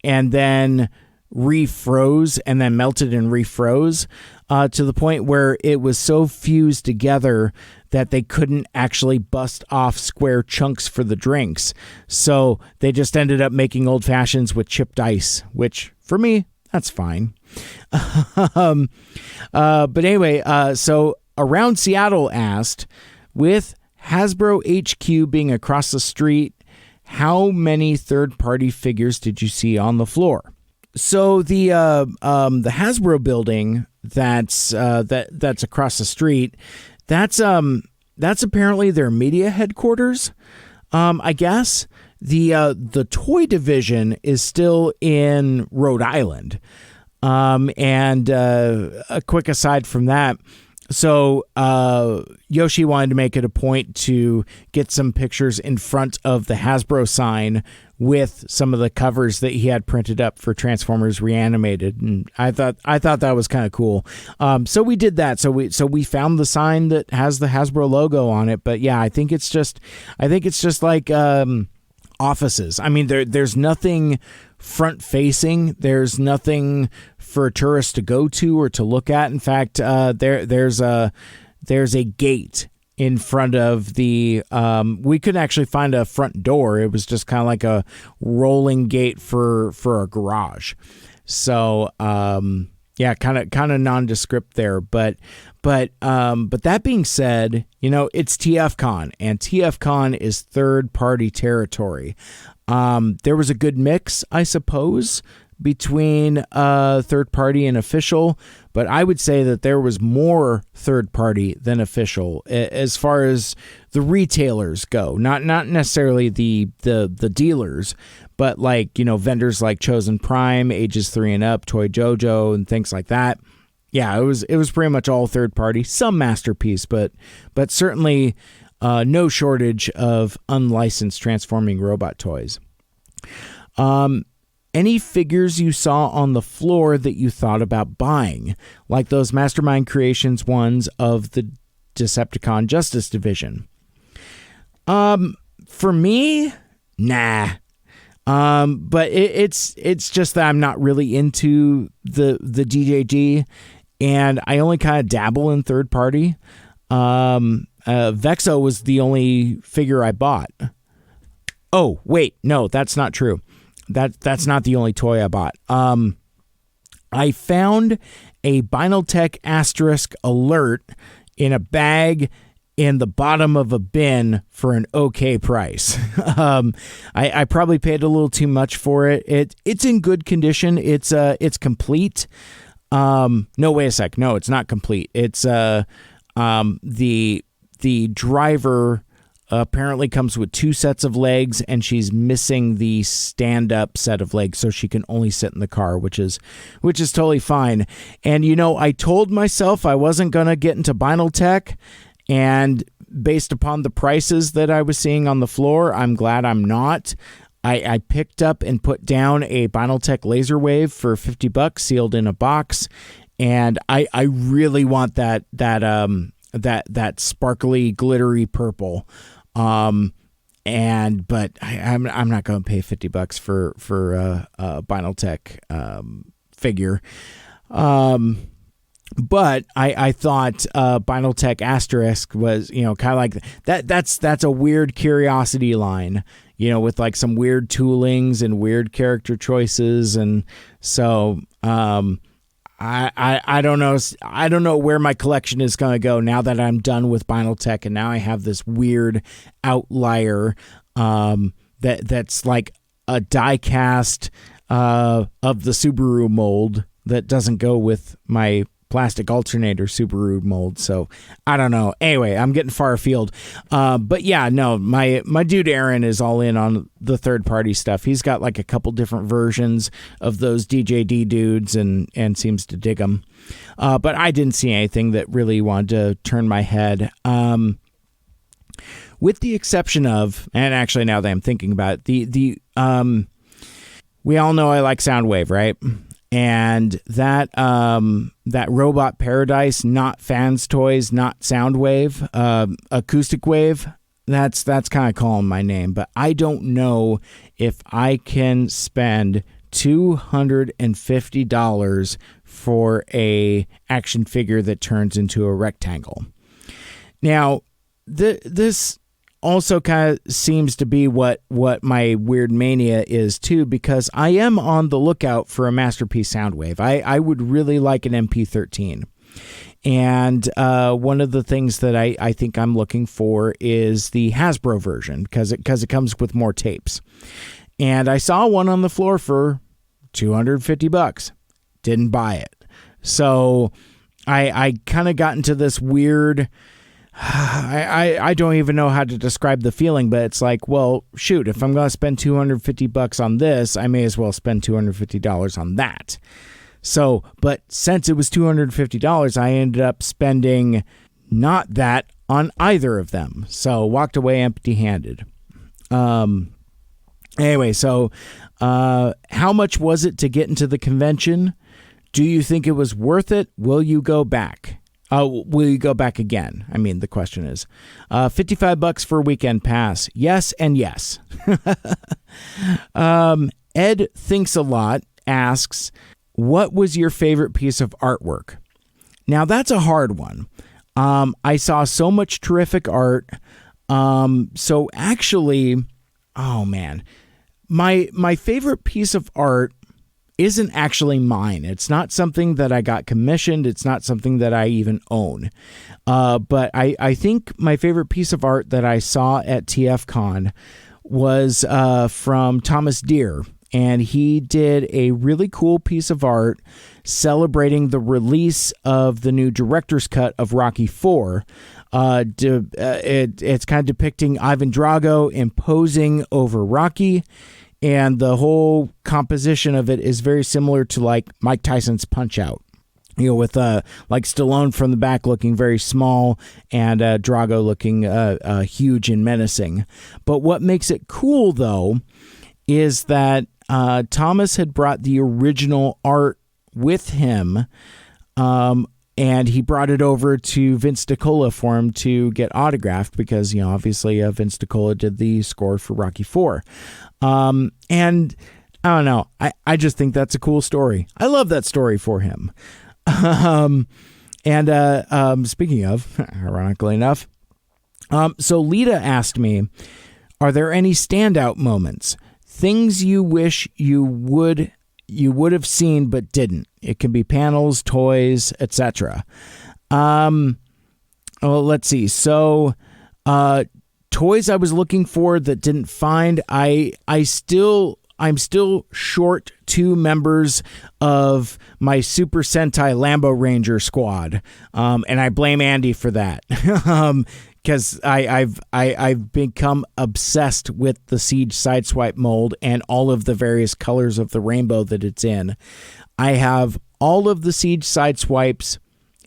and then refroze and then melted and refroze to the point where it was so fused together that they couldn't actually bust off square chunks for the drinks. So they just ended up making Old Fashions with chipped ice, which for me, that's fine. But anyway, so Around Seattle asked, with Hasbro HQ being across the street, how many third-party figures did you see on the floor? So the Hasbro building that's across the street, that's apparently their media headquarters. I guess the toy division is still in Rhode Island. And a quick aside from that. So Yoshi wanted to make it a point to get some pictures in front of the Hasbro sign with some of the covers that he had printed up for Transformers Reanimated, and I thought that was kind of cool. So we did that. So we found the sign that has the Hasbro logo on it. But yeah, I think it's just like offices. I mean, there's nothing front facing. There's nothing for tourists to go to or to look at. In fact, there's a gate in front of the we couldn't actually find a front door. It was just kind of like a rolling gate for a garage. So yeah, kind of nondescript there, but that being said, it's TFCon, and TFCon is third party territory. There was a good mix, I suppose, between third party and official, but I would say that there was more third party than official as far as the retailers go. Not necessarily the dealers, but like, vendors like Chosen Prime, ages 3 and up, Toy Jojo, and things like that. Yeah, it was pretty much all third party, some Masterpiece, but certainly no shortage of unlicensed transforming robot toys. Any figures you saw on the floor that you thought about buying, like those Mastermind Creations ones of the Decepticon Justice Division? For me, nah. But it's just that I'm not really into the DJG, and I only kind of dabble in third party. Vexo was the only figure I bought. Oh, wait, no, that's not true. That's not the only toy I bought. I found a Binaltech Asterisk Alert in a bag in the bottom of a bin for an okay price. I probably paid a little too much for it. It's in good condition. It's complete. No, wait a sec. No, it's not complete. It's the driver apparently comes with 2 sets of legs, and she's missing the stand-up set of legs, so she can only sit in the car, which is totally fine. And I told myself I wasn't gonna get into Binaltech, and based upon the prices that I was seeing on the floor, I'm glad I'm not. I picked up and put down a Binaltech Laser Wave for $50, sealed in a box, and I really want that sparkly, glittery purple. But I'm not going to pay $50 for a Binaltech figure. But I thought Binaltech Asterisk was, kind of like that. That's a weird curiosity line, with like some weird toolings and weird character choices, and so I don't know. I don't know where my collection is going to go now that I'm done with Vinyl Tech, and now I have this weird outlier that's like a die cast of the Subaru mold that doesn't go with my plastic alternator Subaru mold. So I don't know. Anyway, I'm getting far afield. But yeah, no, my dude Aaron is all in on the third party stuff. He's got like a couple different versions of those DJD dudes and seems to dig them. But I didn't see anything that really wanted to turn my head. With the exception of, and actually now that I'm thinking about it, we all know I like Soundwave, right? And that Robot Paradise, not Fans Toys, not Soundwave, Acoustic Wave, that's kind of calling my name. But I don't know if I can spend $250 for a action figure that turns into a rectangle. Now, this also kind of seems to be what my weird mania is too, because I am on the lookout for a Masterpiece Soundwave. I would really like an MP13. And one of the things that I think I'm looking for is the Hasbro version, because it comes with more tapes. And I saw one on the floor for $250. Didn't buy it. So I kind of got into this weird... I don't even know how to describe the feeling, but it's like, well, shoot, if I'm going to spend $250 on this, I may as well spend $250 on that. So, but since it was $250, I ended up spending not that on either of them. So walked away empty-handed. Anyway, so how much was it to get into the convention? Do you think it was worth it? Will you go back? Will you go back again? I mean, the question is, $55 for a weekend pass. Yes and yes. Ed Thinks a Lot asks, what was your favorite piece of artwork? Now, that's a hard one. I saw so much terrific art. So actually, oh man, my favorite piece of art isn't actually mine. It's not something that I got commissioned. It's not something that I even own. But I think my favorite piece of art that I saw at TFCon was from Thomas Deere. And he did a really cool piece of art celebrating the release of the new director's cut of Rocky IV. It's kind of depicting Ivan Drago imposing over Rocky. And the whole composition of it is very similar to like Mike Tyson's Punch-Out, you know, with like Stallone from the back looking very small and Drago looking huge and menacing. But what makes it cool, though, is that Thomas had brought the original art with him, and he brought it over to Vince DiCola for him to get autographed because, you know, obviously Vince DiCola did the score for Rocky IV. And I don't know. I just think that's a cool story. I love that story for him. Speaking of, ironically enough, so Lita asked me, are there any standout moments? Things you wish you would have seen but didn't. It can be panels, toys, etc. Well, let's see. So, toys I was looking for that didn't find. I'm still short 2 members of my Super Sentai Lambo Ranger squad, and I blame Andy for that. Because I've become obsessed with the Siege Sideswipe mold and all of the various colors of the rainbow that it's in. I have all of the Siege Sideswipes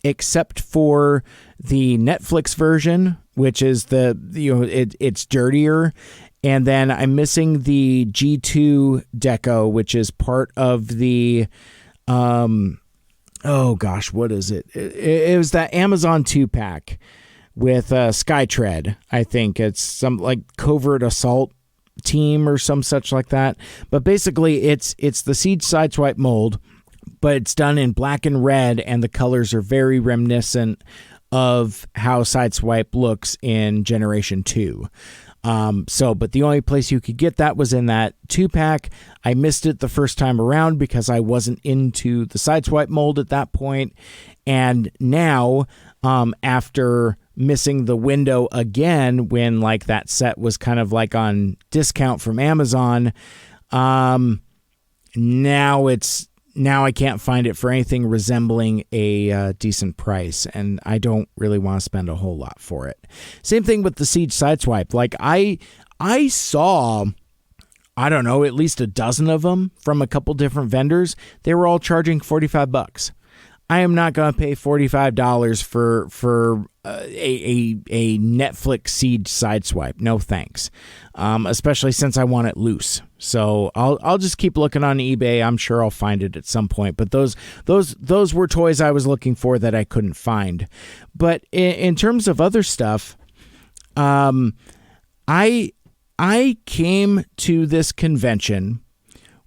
except for the Netflix version, which is it's dirtier, and then I'm missing the G2 deco, which is part of the what is it? It was that Amazon 2-pack. With Skytread, I think it's some like covert assault team or some such like that. But basically, it's the Siege Sideswipe mold, but it's done in black and red, and the colors are very reminiscent of how Sideswipe looks in Generation 2. But the only place you could get that was in that 2-pack. I missed it the first time around because I wasn't into the Sideswipe mold at that point. And now, after missing the window again when like that set was kind of like on discount from Amazon, now I can't find it for anything resembling a decent price, and I don't really want to spend a whole lot for it. Same thing with the Siege Sideswipe. Like I saw, I don't know, at least a dozen of them from a couple different vendors. They were all charging $45. I am not going to pay $45 for a Netflix Siege Sideswipe. No thanks. Especially since I want it loose. So I'll just keep looking on eBay. I'm sure I'll find it at some point. But those were toys I was looking for that I couldn't find. But in terms of other stuff, I came to this convention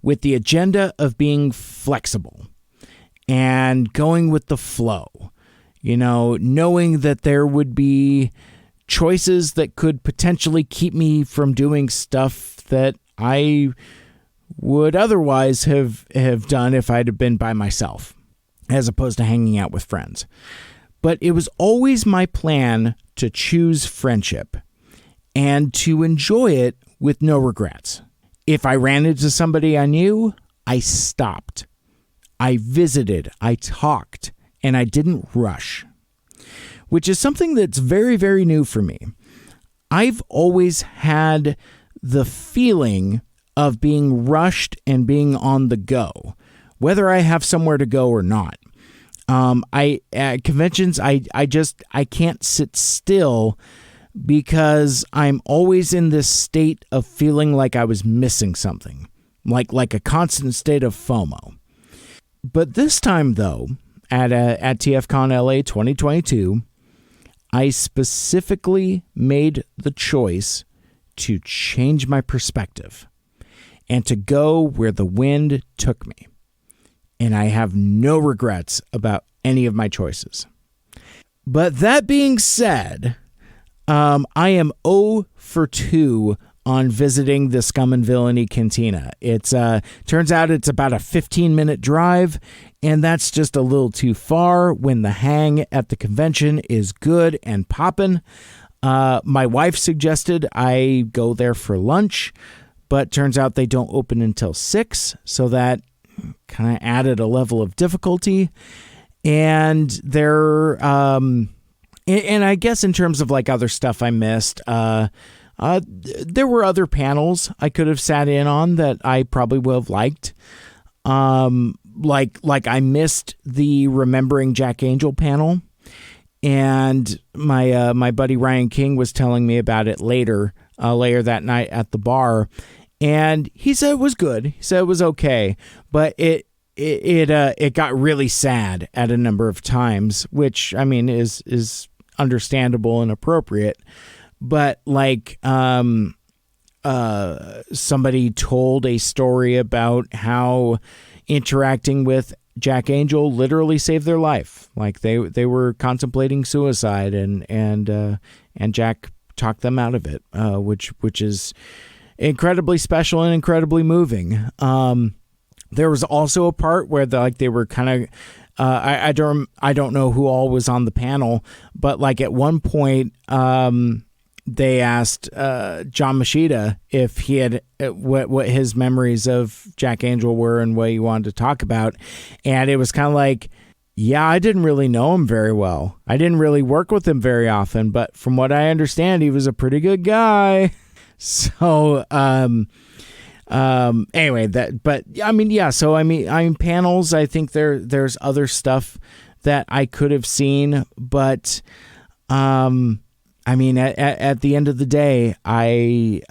with the agenda of being flexible and going with the flow, knowing that there would be choices that could potentially keep me from doing stuff that I would otherwise have done if I'd have been by myself, as opposed to hanging out with friends. But it was always my plan to choose friendship and to enjoy it with no regrets. If I ran into somebody I knew, I stopped. I visited, I talked, and I didn't rush, which is something that's very, very new for me. I've always had the feeling of being rushed and being on the go, whether I have somewhere to go or not. At conventions, I can't sit still because I'm always in this state of feeling like I was missing something, like a constant state of FOMO. But this time, though, at TFCon LA 2022, I specifically made the choice to change my perspective and to go where the wind took me. And I have no regrets about any of my choices. But that being said, I am 0 for 2 on visiting the Scum and Villainy Cantina. It's turns out it's about a 15-minute drive, and that's just a little too far when the hang at the convention is good and poppin'. My wife suggested I go there for lunch, but turns out they don't open until 6, so that kind of added a level of difficulty. And there, and I guess in terms of like other stuff I missed, there were other panels I could have sat in on that I probably would have liked. Like I missed the Remembering Jack Angel panel, and my buddy Ryan King was telling me about it later that night at the bar, and he said it was good. He said it was okay, but it got really sad at a number of times, which I mean is understandable and appropriate. But like somebody told a story about how interacting with Jack Angel literally saved their life. Like they were contemplating suicide, and Jack talked them out of it, which is incredibly special and incredibly moving. There was also a part where they were kind of I don't know who all was on the panel, but like at one point they asked John Machida if he had what his memories of Jack Angel were and what he wanted to talk about, and it was kind of like, yeah, I didn't really know him very well. I didn't really work with him very often, but from what I understand, he was a pretty good guy. So anyway, panels, I think there's other stuff that I could have seen, but at the end of the day, I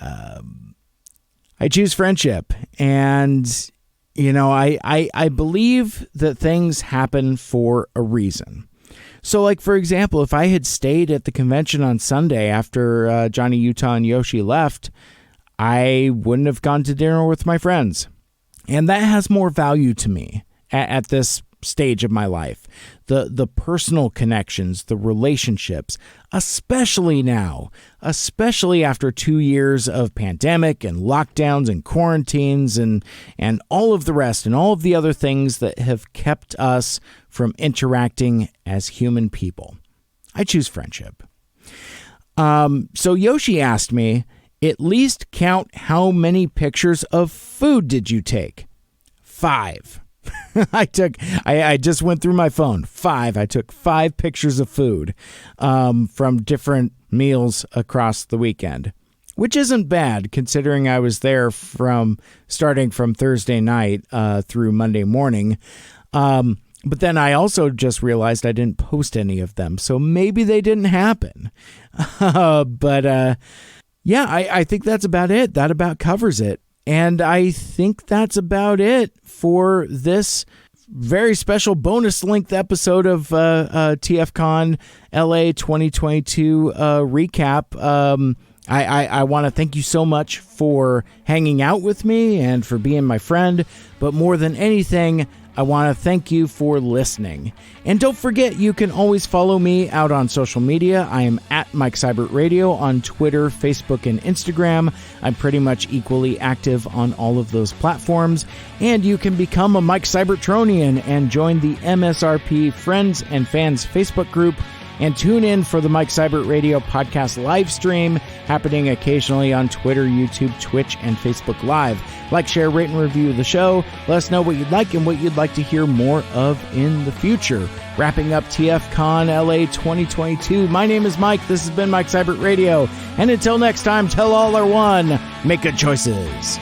choose friendship, and I believe that things happen for a reason. So, like, for example, if I had stayed at the convention on Sunday after Johnny Utah and Yoshi left, I wouldn't have gone to dinner with my friends. And that has more value to me at this stage of my life. The personal connections, the relationships, especially now, especially after 2 years of pandemic and lockdowns and quarantines and all of the rest and all of the other things that have kept us from interacting as human people. I choose friendship. So Yoshi asked me, at least count how many pictures of food did you take? 5. I just went through my phone. 5. I took 5 pictures of food from different meals across the weekend, which isn't bad considering I was there starting from Thursday night through Monday morning. But then I also just realized I didn't post any of them, so maybe they didn't happen. Yeah, I think that's about it. That about covers it. And I think that's about it for this very special bonus length episode of TFCon LA 2022 recap. I want to thank you so much for hanging out with me and for being my friend. But more than anything, I want to thank you for listening. And don't forget, you can always follow me out on social media. I am at Mike Seibert Radio on Twitter, Facebook, and Instagram. I'm pretty much equally active on all of those platforms. And you can become a Mike Seibertronian and join the MSRP Friends and Fans Facebook group. And tune in for the Mike Seibert Radio podcast live stream happening occasionally on Twitter, YouTube, Twitch, and Facebook Live. Like, share, rate, and review the show. Let us know what you'd like and what you'd like to hear more of in the future. Wrapping up TFCon LA 2022. My name is Mike. This has been Mike Seibert Radio. And until next time, tell all are one. Make good choices.